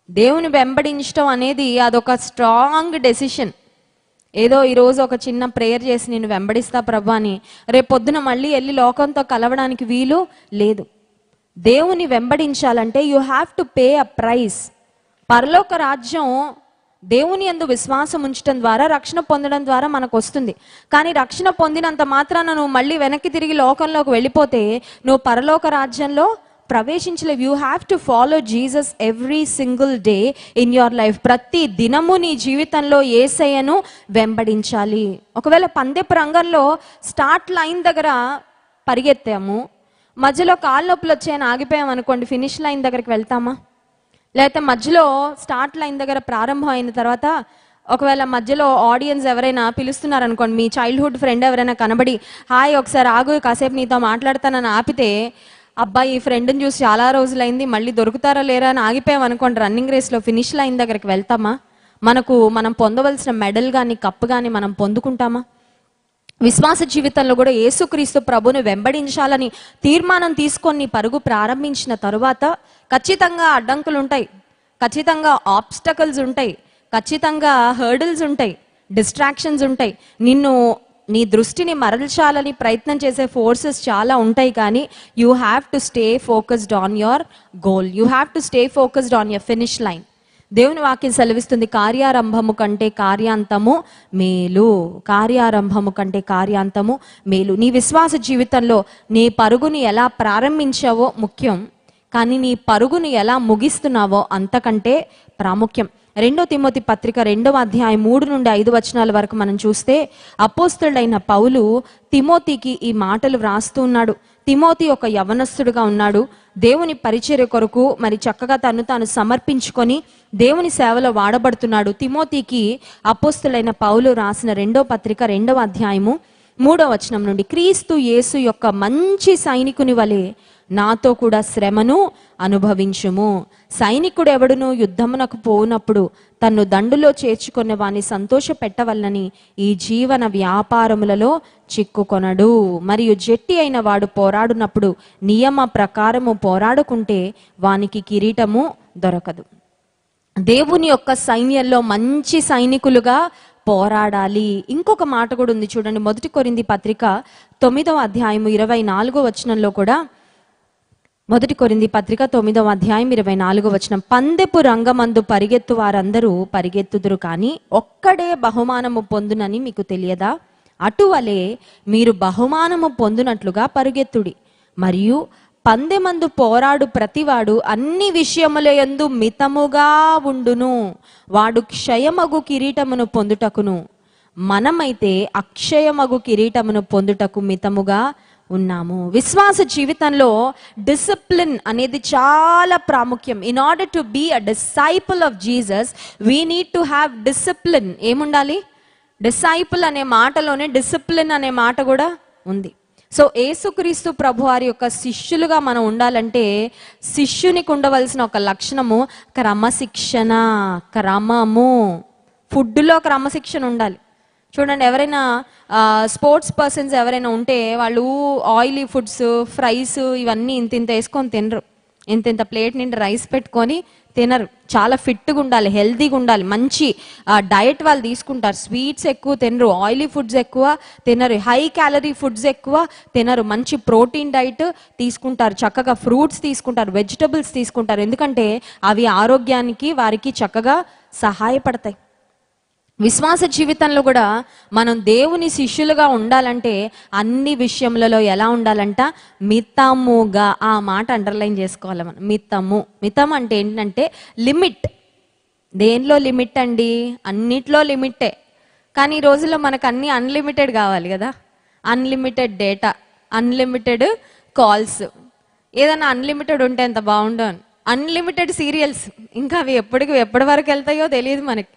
Speaker 1: దేవుని వెంబడించడం అనేది అదొక స్ట్రాంగ్ డెసిషన్. ఏదో ఈరోజు ఒక చిన్న ప్రేయర్ చేసి నేను వెంబడిస్తా ప్రభు అని రేపొద్దున మళ్ళీ వెళ్ళి లోకంతో కలవడానికి వీలు లేదు. దేవుని వెంబడించాలంటే you have to pay a price. పరలోక రాజ్యం దేవుని యందు విశ్వాసం ఉంచడం ద్వారా, రక్షణ పొందడం ద్వారా మనకు వస్తుంది. కానీ రక్షణ పొందినంత మాత్రాన నువ్వు మళ్ళీ వెనక్కి తిరిగి లోకంలోకి వెళ్ళిపోతే నువ్వు పరలోక రాజ్యంలో ప్రవేశించలేవు. You have to follow Jesus every single day in your life. ప్రతి దినము నీ జీవితంలో యేసయ్యను వెంబడించాలి. ఒకవేళ పందెపు రంగంలో స్టార్ట్ లైన్ దగ్గర పరిగెత్తాము, మధ్యలో కాళ్ళ నొప్పులు వచ్చాయని ఆగిపోయాం అనుకోండి, ఫినిష్ లైన్ దగ్గరికి వెళ్తామా? లేకపోతే మధ్యలో స్టార్ట్ లైన్ దగ్గర ప్రారంభం అయిన తర్వాత ఒకవేళ మధ్యలో ఆడియన్స్ ఎవరైనా పిలుస్తున్నారు అనుకోండి, మీ చైల్డ్హుడ్ ఫ్రెండ్ ఎవరైనా కనబడి హాయ్ ఒకసారి ఆగు కాసేపు నీతో మాట్లాడతానని ఆపితే, అబ్బాయి ఈ ఫ్రెండ్ని చూసి చాలా రోజులైంది మళ్ళీ దొరుకుతారా లేరా అని ఆగిపోయాం అనుకోండి, రన్నింగ్ రేస్లో ఫినిష్ లైన్ దగ్గరికి వెళ్తామా? మనం పొందవలసిన మెడల్ కానీ కప్ కానీ మనం పొందుకుంటామా? విశ్వాస జీవితంలో కూడా యేసుక్రీస్తు ప్రభుని వెంబడించాలని తీర్మానం తీసుకొని పరుగు ప్రారంభించిన తరువాత ఖచ్చితంగా అడ్డంకులు ఉంటాయి, ఖచ్చితంగా ఆబ్స్టకల్స్ ఉంటాయి, ఖచ్చితంగా హర్డిల్స్ ఉంటాయి, డిస్ట్రాక్షన్స్ ఉంటాయి. నీ దృష్టిని మరల్చాలని ప్రయత్నం చేసే ఫోర్సెస్ చాలా ఉంటాయి. కానీ you have to stay focused on your goal. You have to stay focused on your finish line. దేవుని వాక్యం సెలవిస్తుంది, కార్యారంభము కంటే కార్యాంతము మేలు. కార్యారంభము కంటే కార్యాంతము మేలు. నీ విశ్వాస జీవితంలో నీ పరుగుని ఎలా ప్రారంభించావో ముఖ్యం, కానీ నీ పరుగుని ఎలా ముగిస్తున్నావో అంతకంటే ప్రాముఖ్యం. 2 తిమోతి పత్రిక 2వ అధ్యాయం 3 నుండి 5 వచనాల వరకు మనం చూస్తే అపోస్తలుడైన పౌలు తిమోతికి ఈ మాటలు వ్రాస్తూ ఉన్నాడు. తిమోతి ఒక యవనస్తుడుగా ఉన్నాడు. దేవుని పరిచర్య కొరకు మరి చక్కగా తాను సమర్పించుకొని దేవుని సేవలో వాడబడుతున్నాడు. తిమోతికి అపోస్తలుడైన పౌలు రాసిన 2వ పత్రిక 2వ అధ్యాయము 3వ వచనం నుండి, క్రీస్తు యేసు యొక్క మంచి సైనికుని వలె నాతో కూడా శ్రమను అనుభవించుము. సైనికుడు ఎవడును యుద్ధమునకు పోవునప్పుడు తన్ను దండులో చేర్చుకునే వాని సంతోష పెట్టవలనని ఈ జీవన వ్యాపారములలో చిక్కుకొనడు. మరియు జట్టి అయిన వాడు పోరాడునప్పుడు నియమ ప్రకారము పోరాడుకుంటే వానికి కిరీటము దొరకదు. దేవుని యొక్క సైన్యంలో మంచి సైనికులుగా పోరాడాలి. ఇంకొక మాట కూడా ఉంది చూడండి, 1 కొరింథీ పత్రిక 9వ అధ్యాయము 24వ వచనంలో కూడా, 1 కొరింథీ పత్రిక 9వ అధ్యాయం 24వ వచనం, పందెపు రంగమందు పరిగెత్తు వారందరూ పరిగెత్తుదురు కానీ ఒక్కడే బహుమానము పొందునని మీకు తెలియదా? అటువలే మీరు బహుమానము పొందునట్లుగా పరిగెత్తుడి. మరియు పందెమందు పోరాడు ప్రతివాడు అన్ని విషయములయందు మితముగా ఉండును. వాడు క్షయమగు కిరీటమును పొందుటకును, మనమైతే అక్షయమగు కిరీటమును పొందుటకు మితముగా ఉన్నాము. విశ్వాస జీవితంలో డిసిప్లిన్ అనేది చాలా ప్రాముఖ్యం. In order to be a disciple of Jesus we need to have discipline. ఏముండాలి? డిసైపుల్ అనే మాటలోనే డిసిప్లిన్ అనే మాట కూడా ఉంది. సో యేసుక్రీస్తు ప్రభు వారి యొక్క శిష్యులుగా మనం ఉండాలంటే శిష్యునికి ఉండవలసిన ఒక లక్షణము క్రమశిక్షణ, క్రమము. ఫుడ్లో క్రమశిక్షణ ఉండాలి. చూడండి, ఎవరైనా స్పోర్ట్స్ పర్సన్స్ ఎవరైనా ఉంటే వాళ్ళు ఆయిలీ ఫుడ్స్, ఫ్రైస్ ఇవన్నీ ఇంత వేసుకొని తినరు. ఇంత ప్లేట్ నిండి రైస్ పెట్టుకొని తినరు. చాలా ఫిట్గా ఉండాలి, హెల్తీగా ఉండాలి, మంచి డయట్ వాళ్ళు తీసుకుంటారు. స్వీట్స్ ఎక్కువ తినరు, ఆయిలీ ఫుడ్స్ ఎక్కువ తినరు, హై క్యాలరీ ఫుడ్స్ ఎక్కువ తినరు, మంచి ప్రోటీన్ డైట్ తీసుకుంటారు, చక్కగా ఫ్రూట్స్ తీసుకుంటారు, వెజిటబుల్స్ తీసుకుంటారు. ఎందుకంటే అవి ఆరోగ్యానికి వారికి చక్కగా సహాయపడతాయి. విశ్వాస జీవితంలో కూడా మనం దేవుని శిష్యులుగా ఉండాలంటే అన్ని విషయములలో ఎలా ఉండాలంట? మితముగా. ఆ మాట అండర్లైన్ చేసుకోవాలి మనం. మితం అంటే ఏంటంటే లిమిట్. దేనిలో లిమిట్ అండి? అన్నిట్లో లిమిటే. కానీ ఈ రోజుల్లో మనకు అన్ని అన్లిమిటెడ్ కావాలి కదా. అన్లిమిటెడ్ డేటా, అన్లిమిటెడ్ కాల్స్, ఏదైనా అన్లిమిటెడ్ ఉంటే ఎంత బాగుండు అని. అన్లిమిటెడ్ సీరియల్స్, ఇంకా అవి ఎప్పటి వరకు వెళ్తాయో తెలియదు మనకి.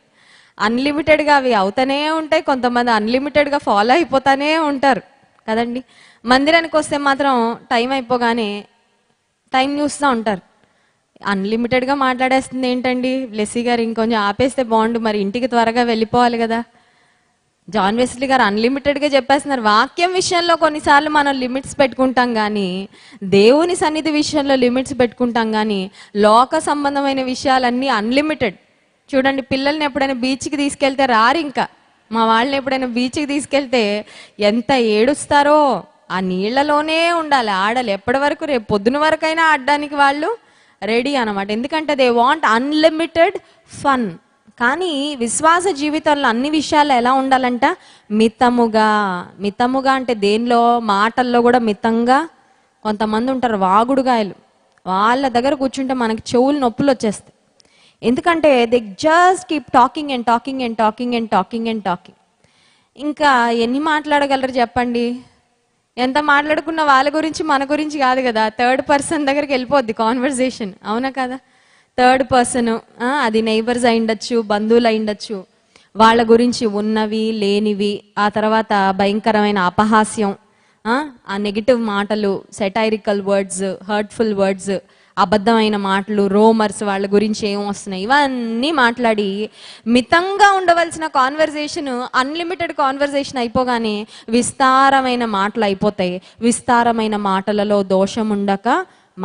Speaker 1: అన్లిమిటెడ్గా అవి అవుతానే ఉంటాయి. కొంతమంది అన్లిమిటెడ్గా ఫాలో అయిపోతానే ఉంటారు కదండి. మందిరానికి వస్తే మాత్రం టైం అయిపోగానే టైం చూస్తూ ఉంటారు. అన్లిమిటెడ్గా మాట్లాడేస్తుంది ఏంటండి లెస్సీ గారు, ఇంకొంచెం ఆపేస్తే బాగుండు, మరి ఇంటికి త్వరగా వెళ్ళిపోవాలి కదా. జాన్ వెస్లీ గారు అన్లిమిటెడ్గా చెప్పేస్తున్నారు. వాక్యం విషయంలో కొన్నిసార్లు మనం లిమిట్స్ పెట్టుకుంటాం కానీ, దేవుని సన్నిధి విషయంలో లిమిట్స్ పెట్టుకుంటాం కానీ, లోక సంబంధమైన విషయాలన్నీ అన్లిమిటెడ్. చూడండి, పిల్లల్ని ఎప్పుడైనా బీచ్కి తీసుకెళ్తే రారు. ఇంకా మా వాళ్ళని ఎప్పుడైనా బీచ్కి తీసుకెళ్తే ఎంత ఏడుస్తారో. ఆ నీళ్లలోనే ఉండాలి, ఆడాలి. ఎప్పటి వరకు? రేపు పొద్దున వరకైనా ఆడడానికి వాళ్ళు రెడీ అనమాట. ఎందుకంటే దే వాంట్ అన్లిమిటెడ్ ఫన్. కానీ విశ్వాస జీవితంలో అన్ని విషయాలు ఎలా ఉండాలంట? మితముగా. మితముగా అంటే దేనిలో? మాటల్లో కూడా మితంగా. కొంతమంది ఉంటారు వాగుడుగాయలు, వాళ్ళ దగ్గర కూర్చుంటే మనకి చెవులు నొప్పులు వచ్చేస్తాయి. ఎందుకంటే they just keep talking and talking and talking and talking and talking. ఇంకా ఎన్ని మాట్లాడగలరు చెప్పండి? ఎంత మాట్లాడుకున్న వాళ్ళ గురించి మన గురించి కాదు కదా, థర్డ్ పర్సన్ దగ్గరికి వెళ్ళిపోద్ది కాన్వర్సేషన్. అవునా కదా? థర్డ్ పర్సన్, అది నైబర్స్ అయి ఉండొచ్చు, బంధువులు అయి ఉండొచ్చు, వాళ్ళ గురించి ఉన్నవి లేనివి, ఆ తర్వాత భయంకరమైన అపహాస్యం, ఆ నెగిటివ్ మాటలు, సెటైరికల్ వర్డ్స్, హర్ట్ఫుల్ వర్డ్స్, అబద్ధమైన మాటలు, రోమర్స్, వాళ్ళ గురించి ఏం వస్తున్నాయి, ఇవన్నీ మాట్లాడి మితంగా ఉండవలసిన కాన్వర్సేషన్ అన్లిమిటెడ్ కాన్వర్సేషన్ అయిపోగానే విస్తారమైన మాటలు అయిపోతాయి. విస్తారమైన మాటలలో దోషం ఉండక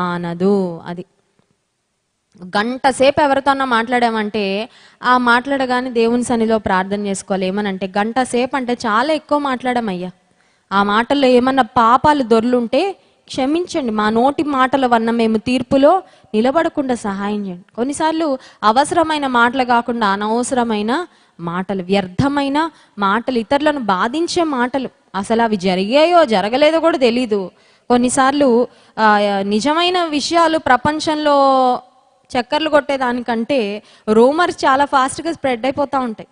Speaker 1: మానదు. అది గంట సేపు ఎవరితోన్నా మాట్లాడామంటే ఆ మాట్లాడగానే దేవుని సన్నిధిలో ప్రార్థన చేసుకోవాలి. ఏమనంటే గంట సేపు అంటే చాలా ఎక్కువ మాట్లాడామయ్యా, ఆ మాటల్లో ఏమన్నా పాపాలు దొర్లుంటే క్షమించండి, మా నోటి మాటల వల్ల మేము తీర్పులో నిలబడకుండా సహాయం చేయండి. కొన్నిసార్లు అవసరమైన మాటలు కాకుండా అనవసరమైన మాటలు, వ్యర్థమైన మాటలు, ఇతరులను బాధించే మాటలు, అసలు అవి జరిగాయో జరగలేదో కూడా తెలీదు. కొన్నిసార్లు నిజమైన విషయాలు ప్రపంచంలో చక్కర్లు కొట్టేదానికంటే రూమర్స్ చాలా ఫాస్ట్గా స్ప్రెడ్ అయిపోతూ ఉంటాయి.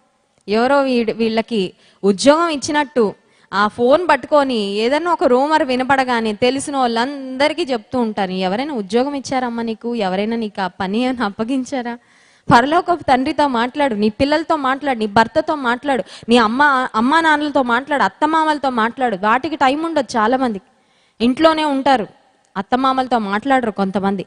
Speaker 1: ఎవరో వీళ్ళకి ఉద్యోగం ఇచ్చినట్టు ఆ ఫోన్ పట్టుకొని ఏదన్నా ఒక రూమర్ వినపడగానే తెలిసిన వాళ్ళందరికీ చెప్తూ ఉంటారు. ఎవరైనా ఉద్యోగం ఇచ్చారమ్మా నీకు? ఎవరైనా నీకు ఆ పని అని అప్పగించారా? పరలోకపు తండ్రితో మాట్లాడు, నీ పిల్లలతో మాట్లాడు, నీ భర్తతో మాట్లాడు, నీ అమ్మా నాన్నలతో మాట్లాడు, అత్తమామలతో మాట్లాడు. వాటికి టైం ఉండదు. చాలా మందికి ఇంట్లోనే ఉంటారు, అత్తమామలతో మాట్లాడరు కొంతమంది.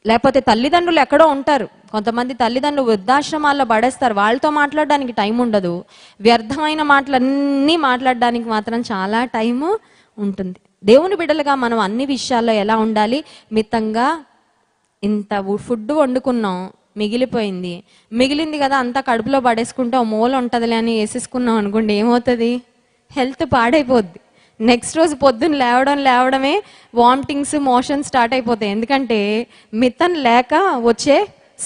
Speaker 1: లేకపోతే తల్లిదండ్రులు ఎక్కడో ఉంటారు, కొంతమంది తల్లిదండ్రులు వృద్ధాశ్రమాల్లో పడేస్తారు, వాళ్ళతో మాట్లాడడానికి టైం ఉండదు. వ్యర్థమైన మాటలన్నీ మాట్లాడడానికి మాత్రం చాలా టైము ఉంటుంది. దేవుని బిడ్డలుగా మనం అన్ని విషయాల్లో ఎలా ఉండాలి? మితంగా. ఇంత ఫుడ్ వండుకున్నాం, మిగిలింది కదా అంతా కడుపులో పడేసుకుంటే ఓ మూల ఉంటుందిలే అని వేసేసుకున్నాం అనుకోండి, ఏమవుతుంది? హెల్త్ పాడైపోద్ది. నెక్స్ట్ రోజు పొద్దున్న లేవడమే వామిటింగ్స్, మోషన్ స్టార్ట్ అయిపోతాయి. ఎందుకంటే మితం లేక వచ్చే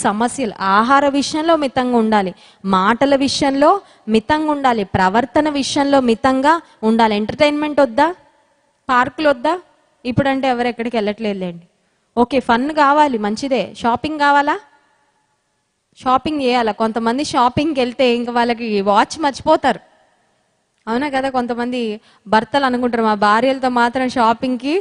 Speaker 1: సమస్యలు. ఆహార విషయంలో మితంగా ఉండాలి, మాటల విషయంలో మితంగా ఉండాలి, ప్రవర్తన విషయంలో మితంగా ఉండాలి. ఎంటర్టైన్మెంట్ వద్దా? పార్కులు వద్దా? ఇప్పుడంటే ఎవరు ఎక్కడికి వెళ్ళట్లేదులేండి. ఓకే, ఫన్ కావాలి, మంచిదే. షాపింగ్ కావాలా? షాపింగ్ చేయాలా? కొంతమంది షాపింగ్కి వెళ్తే ఇంకా వాళ్ళకి వాచ్ మర్చిపోతారు. అవునా కదా? కొంతమంది భర్తలు అనుకుంటారు మా భార్యలతో మాత్రం షాపింగ్కి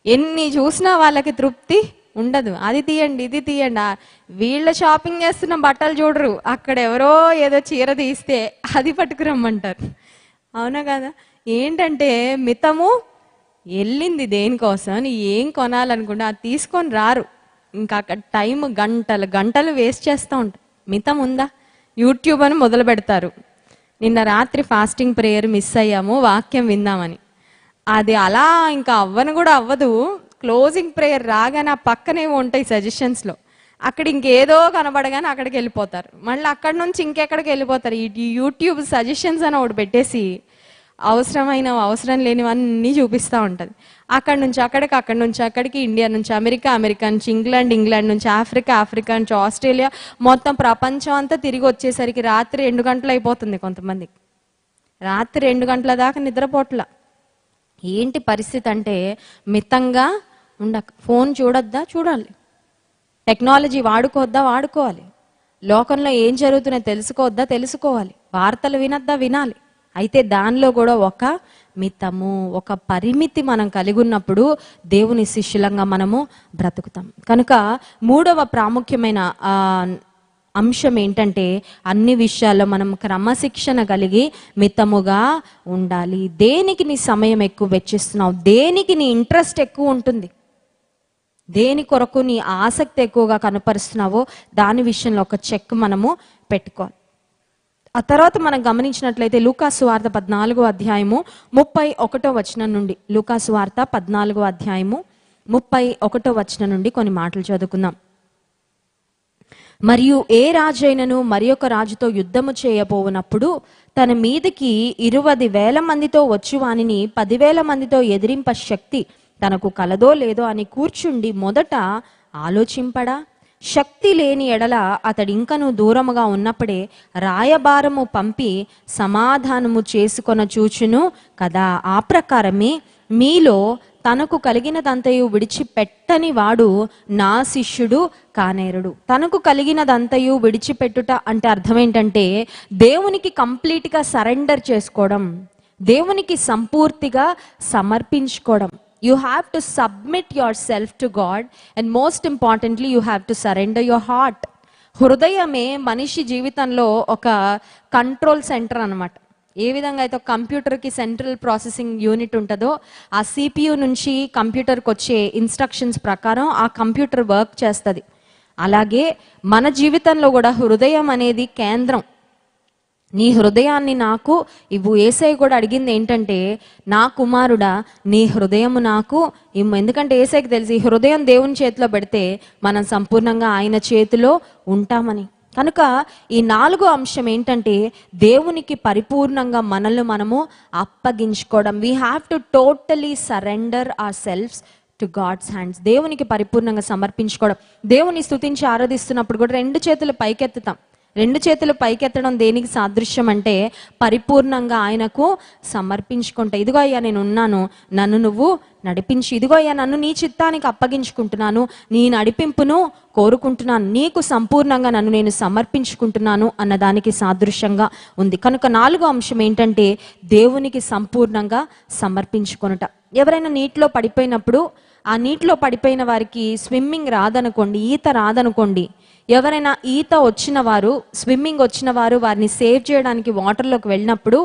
Speaker 1: ఎన్ని చూసినా వాళ్ళకి తృప్తి ఉండదు. అది తీయండి, ఇది తీయండి. వీళ్ళ షాపింగ్ చేస్తున్న బట్టలు చూడరు, అక్కడ ఎవరో ఏదో చీర తీస్తే అది పట్టుకురమ్మంటారు. అవునా కదా? ఏంటంటే మితము. వెళ్ళింది దేనికోసం, ఏం కొనాలనుకుంటే అది తీసుకొని రారు, ఇంకా అక్కడ టైం గంటలు వేస్ట్ చేస్తూ ఉంటారు. మితం ఉందా? యూట్యూబ్ అని మొదలు పెడతారు. నిన్న రాత్రి ఫాస్టింగ్ ప్రేయర్ మిస్ అయ్యాము, వాక్యం విందామని. అది అలా ఇంకా అవ్వదు. క్లోజింగ్ ప్రేయర్ రాగానే ఆ పక్కనేమో ఉంటాయి సజెషన్స్లో, అక్కడ ఇంకేదో కనబడగానే అక్కడికి వెళ్ళిపోతారు. మళ్ళీ అక్కడి నుంచి ఇంకెక్కడికి వెళ్ళిపోతారు. ఈ యూట్యూబ్ సజెషన్స్ అని ఒకటి పెట్టేసి అవసరం లేనివన్నీ చూపిస్తూ ఉంటుంది. అక్కడి నుంచి అక్కడికి, అక్కడి నుంచి అక్కడికి, ఇండియా నుంచి అమెరికా, అమెరికా నుంచి ఇంగ్లాండ్ నుంచి ఆఫ్రికా, ఆఫ్రికా నుంచి ఆస్ట్రేలియా, మొత్తం ప్రపంచం అంతా తిరిగి వచ్చేసరికి రాత్రి 2 గంటలు అయిపోతుంది. కొంతమందికి రాత్రి 2 గంటల దాకా నిద్రపోట్ల. ఏంటి పరిస్థితి అంటే, మితంగా ఉండక. ఫోన్ చూడొద్దా? చూడాలి. టెక్నాలజీ వాడుకోవద్దా? వాడుకోవాలి. లోకంలో ఏం జరుగుతున్నాయో తెలుసుకోవద్దా? తెలుసుకోవాలి. వార్తలు వినొద్దా? వినాలి. అయితే దానిలో కూడా ఒక మితము, ఒక పరిమితి మనం కలిగి ఉన్నప్పుడు దేవుని శిష్యులంగా మనము బ్రతుకుతాం. కనుక 3వ ప్రాముఖ్యమైన అంశం ఏంటంటే, అన్ని విషయాల్లో మనం క్రమశిక్షణ కలిగి మితముగా ఉండాలి. దేనికి నీ సమయం ఎక్కువ వెచ్చిస్తున్నావు? దేనికి నీ ఇంట్రెస్ట్ ఎక్కువ ఉంటుంది? దేని కొరకు నీ ఆసక్తి ఎక్కువగా కనపరుస్తున్నావో దాని విషయంలో ఒక చెక్ మనము పెట్టుకోవాలి. ఆ తర్వాత మనం గమనించినట్లయితే లూకాసు వార్త 14వ అధ్యాయము 31వ వచనం నుండి, లూకాసు వార్త 14వ అధ్యాయము 31వ వచనం నుండి కొన్ని మాటలు చదువుకుందాం. మరియు ఏ రాజైనను మరి ఒక రాజుతో యుద్ధము చేయబోవునప్పుడు తన మీదికి 20,000 మందితో వచ్చు వానిని 10,000 మందితో ఎదిరింప శక్తి తనకు కలదో లేదో అని కూర్చుండి మొదట ఆలోచింపడా? శక్తి లేని ఎడల అతడు ఇంకను దూరముగా ఉన్నప్పుడే రాయబారము పంపి సమాధానము చేసుకొన చూచును కదా. ఆ ప్రకారమే మీలో తనకు కలిగినదంతయు విడిచిపెట్టని వాడు నా శిష్యుడు కానేరుడు. తనకు కలిగినదంతయు విడిచిపెట్టుట అంటే అర్థం ఏంటంటే, దేవునికి కంప్లీట్గా సరెండర్ చేసుకోవడం, దేవునికి సంపూర్తిగా సమర్పించుకోవడం. You have to submit yourself to God, and most importantly you have to surrender your heart. హృదయమే మనిషి జీవితంలో ఒక కంట్రోల్ సెంటర్ అన్నమాట. ఏ విధంగా అయితే ఒక కంప్యూటర్కి సెంట్రల్ ప్రాసెసింగ్ యూనిట్ ఉంటుందో, ఆ CPU నుంచి కంప్యూటర్కి వచ్చే ఇన్స్ట్రక్షన్స్ ప్రకారం ఆ కంప్యూటర్ వర్క్ చేస్తుంది. అలాగే మన జీవితంలో కూడా హృదయం అనేది కేంద్రం. నీ హృదయాన్ని నాకు ఇవ్వు. యేసయ్య కూడా అడిగింది ఏంటంటే, నా కుమారుడా నీ హృదయము నాకు ఇవ్వు. ఎందుకంటే యేసయ్యకి తెలిసి హృదయం దేవుని చేతిలో పెడితే మనం సంపూర్ణంగా ఆయన చేతిలో ఉంటామని. కనుక ఈ 4వ అంశం ఏంటంటే, దేవునికి పరిపూర్ణంగా మనల్ని మనము అప్పగించుకోవడం. We have to totally surrender our selfs to God's hands. దేవునికి పరిపూర్ణంగా సమర్పించుకోవడం. దేవుని స్తుతించి ఆరాధిస్తున్నప్పుడు కూడా 2 చేతులు పైకెత్తుతాం. 2 చేతులు పైకెత్తడం దేనికి సాదృశ్యం అంటే, పరిపూర్ణంగా ఆయనకు సమర్పించుకుంటా. ఇదిగో అయ్యా నేను ఉన్నాను, నన్ను నువ్వు నడిపించి. ఇదిగో అయ్యా నన్ను నీ చిత్తానికి అప్పగించుకుంటున్నాను, నీ నడిపింపును కోరుకుంటున్నాను, నీకు సంపూర్ణంగా నన్ను నేను సమర్పించుకుంటున్నాను అన్నదానికి సాదృశ్యంగా ఉంది. కనుక 4వ అంశం ఏంటంటే, దేవునికి సంపూర్ణంగా సమర్పించుకొనుట. ఎవరైనా నీటిలో పడిపోయినప్పుడు, ఆ నీటిలో పడిపోయిన వారికి స్విమ్మింగ్ రాదనుకోండి, ఈత రాదనుకోండి, ఎవరైనా ఈత వచ్చిన వారు, స్విమ్మింగ్ వచ్చిన వారు వారిని సేవ్ చేయడానికి వాటర్లోకి వెళ్ళినప్పుడు,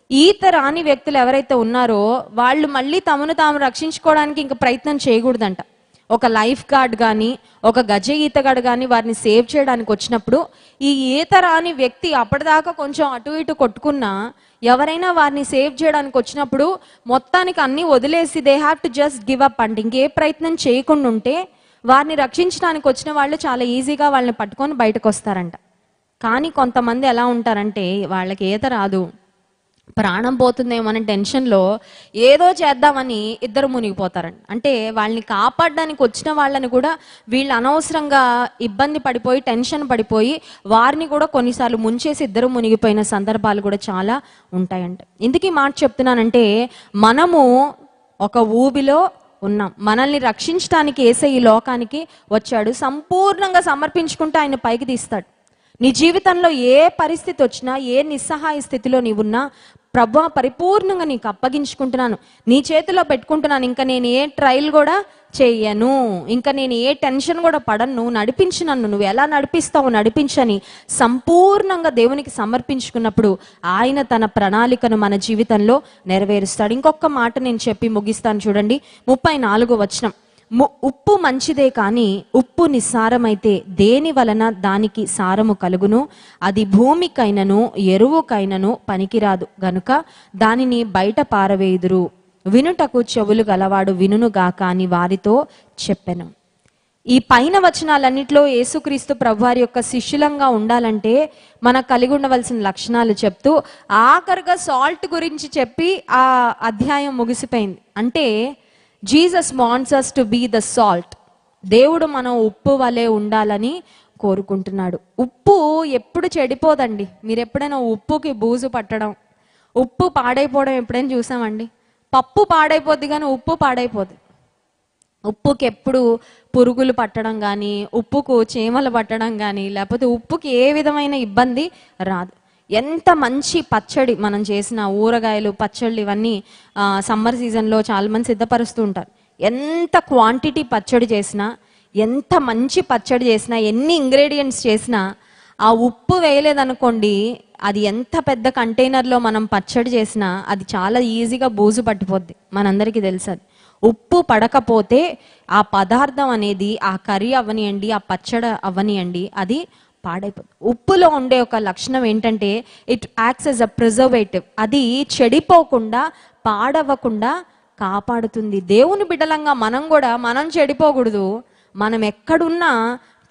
Speaker 1: ఈత రాని వ్యక్తులు ఎవరైతే ఉన్నారో వాళ్ళు మళ్ళీ తమను తాము రక్షించుకోవడానికి ఇంకా ప్రయత్నం చేయకూడదంట. ఒక లైఫ్ గార్డ్ కానీ, ఒక గజ ఈతగాడు కానీ వారిని సేవ్ చేయడానికి వచ్చినప్పుడు, ఈ ఈత రాని వ్యక్తి అప్పటిదాకా కొంచెం అటు ఇటు కొట్టుకున్నా, ఎవరైనా వారిని సేవ్ చేయడానికి వచ్చినప్పుడు మొత్తానికి అన్నీ వదిలేసి they have to just give up అంటే ఇంకే ప్రయత్నం చేయకుండా ఉంటే, వారిని రక్షించడానికి వచ్చిన వాళ్ళు చాలా ఈజీగా వాళ్ళని పట్టుకొని బయటకు వస్తారంట. కానీ కొంతమంది ఎలా ఉంటారంటే, వాళ్ళకి ఈత రాదు, ప్రాణం పోతుందేమో అనే టెన్షన్లో ఏదో చేద్దామని ఇద్దరు మునిగిపోతారంట. అంటే వాళ్ళని కాపాడడానికి వచ్చిన వాళ్ళని కూడా వీళ్ళు అనవసరంగా ఇబ్బంది పడిపోయి, టెన్షన్ పడిపోయి వారిని కూడా కొన్నిసార్లు ముంచేసి ఇద్దరు మునిగిపోయిన సందర్భాలు కూడా చాలా ఉంటాయంట. ఎందుకు ఈ మాట చెప్తున్నానంటే, మనము ఒక ఊబిలో ఉన్నాం. మనల్ని రక్షించడానికి యేసయ్య ఈ లోకానికి వచ్చాడు. సంపూర్ణంగా సమర్పించుకుంటే ఆయన పైకి తీస్తాడు. నీ జీవితంలో ఏ పరిస్థితి వచ్చినా, ఏ నిస్సహాయ స్థితిలో నీవున్నా, ప్రభువా పరిపూర్ణంగా నీకు అప్పగించుకుంటున్నాను, నీ చేతిలో పెట్టుకుంటున్నాను, ఇంకా నేను ఏ ట్రయల్ కూడా చెయ్యను, ఇంకా నేను ఏ టెన్షన్ కూడా పడను, నువ్వు నడిపించు, నన్ను నువ్వు ఎలా నడిపిస్తావు నడిపించని సంపూర్ణంగా దేవునికి సమర్పించుకున్నప్పుడు ఆయన తన ప్రణాళికను మన జీవితంలో నెరవేరుస్తాడు. ఇంకొక మాట నేను చెప్పి ముగిస్తాను చూడండి. 34వ వచనం, ఉప్పు మంచిదే కానీ ఉప్పు నిస్సారమైతే దేని వలన దానికి సారము కలుగును? అది భూమికైనను ఎరువుకైనను పనికిరాదు గనుక దానిని బయట పారవేయుదురు. వినుటకు చెవులు గలవాడు వినుగాక అని వారితో చెప్పెను. ఈ పైన వచనాలన్నింటిలో యేసుక్రీస్తు ప్రభువారి యొక్క శిష్యులంగా ఉండాలంటే మనకు కలిగి ఉండవలసిన లక్షణాలు చెప్తూ ఆఖరిగా సాల్ట్ గురించి చెప్పి ఆ అధ్యాయం ముగిసిపోయింది. అంటే Jesus wants us to be the salt. దేవుడు మనం ఉప్పు వలె ఉండాలని కోరుకుంటున్నాడు. ఉప్పు ఎప్పుడు చెడిపోదండి. మీరు ఎప్పుడైనా ఉప్పుకి బూజు పట్టడం, ఉప్పు పాడైపోవడం ఎప్పుడైనా చూసామండి? పప్పు పాడైపోద్ది కానీ ఉప్పు పాడైపోదు. ఉప్పుకి ఎప్పుడు పురుగులు పట్టడం కానీ, ఉప్పుకు చీమలు పట్టడం కానీ, లేకపోతే ఉప్పుకి ఏ విధమైన ఇబ్బంది రాదు. ఎంత మంచి పచ్చడి మనం చేసిన ఊరగాయలు, పచ్చళ్ళు ఇవన్నీ సమ్మర్ సీజన్లో చాలామంది సిద్ధపరుస్తూ ఉంటారు. ఎంత క్వాంటిటీ పచ్చడి చేసినా, ఎంత మంచి పచ్చడి చేసినా, ఎన్ని ఇంగ్రీడియంట్స్ చేసినా ఆ ఉప్పు వేయలేదనుకోండి, అది ఎంత పెద్ద కంటైనర్లో మనం పచ్చడి చేసినా అది చాలా ఈజీగా బూజు పట్టిపోద్ది. మనందరికీ తెలుసు అది. ఉప్పు పడకపోతే ఆ పదార్థం అనేది, ఆ కర్రీ అవ్వనియండి, ఆ పచ్చడి అవ్వనియండి, అది పాడైపోతుంది. ఉప్పులో ఉండే ఒక లక్షణం ఏంటంటే it acts as a preservative. అది చెడిపోకుండా, పాడవ్వకుండా కాపాడుతుంది. దేవుని బిడ్డలంగా మనం చెడిపోకూడదు. మనం ఎక్కడున్నా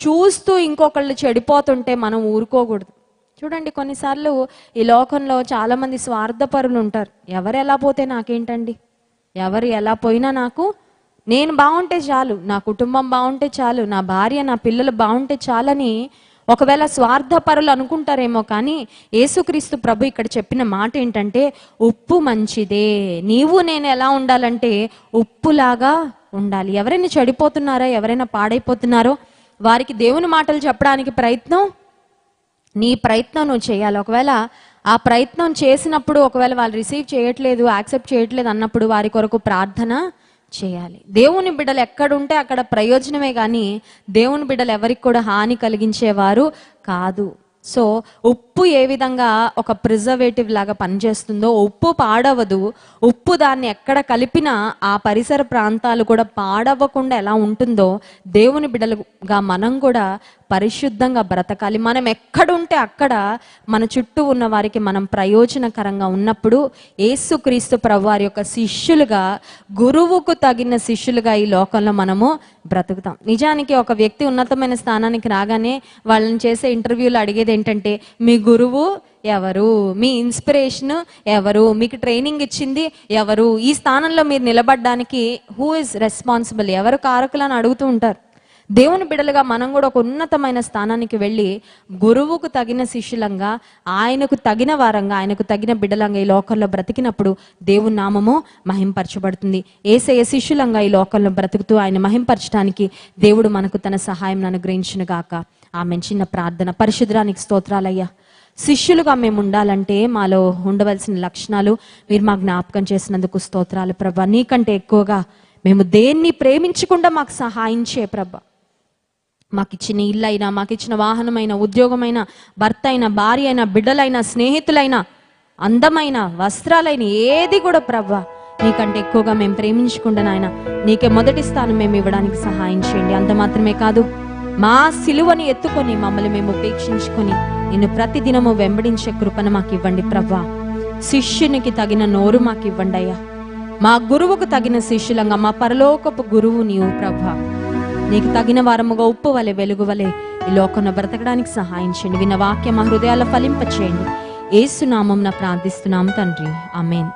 Speaker 1: చూస్తూ ఇంకొకళ్ళు చెడిపోతుంటే మనం ఊరుకోకూడదు. చూడండి, కొన్నిసార్లు ఈ లోకంలో చాలామంది స్వార్థపరులు ఉంటారు. ఎవరు ఎలా పోతే నాకేంటండి, ఎవరు ఎలా పోయినా నాకు, నేను బాగుంటే చాలు, నా కుటుంబం బాగుంటే చాలు, నా భార్య నా పిల్లలు బాగుంటే చాలని ఒకవేళ స్వార్థపరులు అనుకుంటారేమో. కానీ యేసుక్రీస్తు ప్రభు ఇక్కడ చెప్పిన మాట ఏంటంటే ఉప్పు మంచిదే. నీవు నేను ఎలా ఉండాలంటే ఉప్పులాగా ఉండాలి. ఎవరైనా చెడిపోతున్నారా, ఎవరైనా పాడైపోతున్నారో వారికి దేవుని మాటలు చెప్పడానికి నీ ప్రయత్నం నువ్వు చేయాలి. ఒకవేళ ఆ ప్రయత్నం చేసినప్పుడు ఒకవేళ వాళ్ళు రిసీవ్ చేయట్లేదు, యాక్సెప్ట్ చేయట్లేదు అన్నప్పుడు వారి కొరకు ప్రార్థన చేయాలి. దేవుని బిడ్డలు ఎక్కడుంటే అక్కడ ప్రయోజనమే కానీ దేవుని బిడ్డలు ఎవరికి కూడా హాని కలిగించేవారు కాదు. సో ఉప్పు ఏ విధంగా ఒక ప్రిజర్వేటివ్ లాగా పనిచేస్తుందో, ఉప్పు పాడవదు. ఉప్పు దాన్ని ఎక్కడ కలిపినా ఆ పరిసర ప్రాంతాలు కూడా పాడవ్వకుండా ఎలా ఉంటుందో, దేవుని బిడ్డలుగా మనం కూడా పరిశుద్ధంగా బ్రతకాలి. మనం ఎక్కడుంటే అక్కడ మన చుట్టూ ఉన్న వారికి మనం ప్రయోజనకరంగా ఉన్నప్పుడు యేసుక్రీస్తు ప్రభువారి యొక్క శిష్యులుగా, గురువుకు తగిన శిష్యులుగా ఈ లోకంలో మనము బ్రతుకుతాం. నిజానికి ఒక వ్యక్తి ఉన్నతమైన స్థానానికి రాగానే వాళ్ళని చేసే ఇంటర్వ్యూలో అడిగేది ఏంటంటే మీ గురువు ఎవరు, మీ ఇన్స్పిరేషన్ ఎవరు, మీకు ట్రైనింగ్ ఇచ్చింది ఎవరు, ఈ స్థానంలో మీరు నిలబడడానికి హూ ఇస్ రెస్పాన్సిబుల్, ఎవరు కారకులని అడుగుతూ ఉంటారు. దేవుని బిడ్డలుగా మనం కూడా ఒక ఉన్నతమైన స్థానానికి వెళ్ళి గురువుకు తగిన శిష్యులంగా, ఆయనకు తగిన వారంగా, ఆయనకు తగిన బిడ్డలంగా ఈ లోకంలో బ్రతికినప్పుడు దేవుని నామము మహింపరచబడుతుంది. యేసయ్య శిష్యులంగా ఈ లోకంలో బ్రతుకుతూ ఆయన మహింపరచడానికి దేవుడు మనకు తన సహాయం అనుగ్రహించును గాక. ఆమె చిన్న ప్రార్థన. పరిశుద్ధానికి స్తోత్రాలయ్యా. శిష్యులుగా మేము ఉండాలంటే మాలో ఉండవలసిన లక్షణాలు మీరు మా జ్ఞాపకం చేసినందుకు స్తోత్రాలు ప్రభా. నీకంటే ఎక్కువగా మేము దేన్ని ప్రేమించకుండా మాకు సహాయం చేయ ప్రభా. మాకు ఇచ్చిన ఇల్లు అయినా, మాకు ఇచ్చిన వాహనమైన, ఉద్యోగమైన, భర్త అయినా, భార్య అయినా, బిడ్డలైనా, స్నేహితులైనా, అందమైన వస్త్రాలైన ఏది కూడా ప్రభా నీకంటే ఎక్కువగా మేము ప్రేమించకుండా నాయన నీకే మొదటి స్థానం మేము ఇవ్వడానికి సహాయం చేయండి. అంత మాత్రమే కాదు, మా సిలువని ఎత్తుకొని మమ్మల్ని మేము ఉపేక్షించుకొని నిన్ను ప్రతిదినము వెంబడించే కృపను మాకు ఇవ్వండి ప్రభా. శిష్యునికి తగిన నోరు మాకు ఇవ్వండి అయ్యా. మా గురువుకు తగిన శిష్యులంగా, మా పరలోకపు గురువు నీవు ప్రభా. నీకు తగిన వారముగా ఉప్పు వలె, వెలుగు వలె ఈ లోకంలో బ్రతకడానికి సహాయం చేయండి. విన్న వాక్యం మా హృదయాల ఫలింప చేయండి. యేసు నామమున ప్రార్థిస్తున్నాము తండ్రి, ఆమేన్.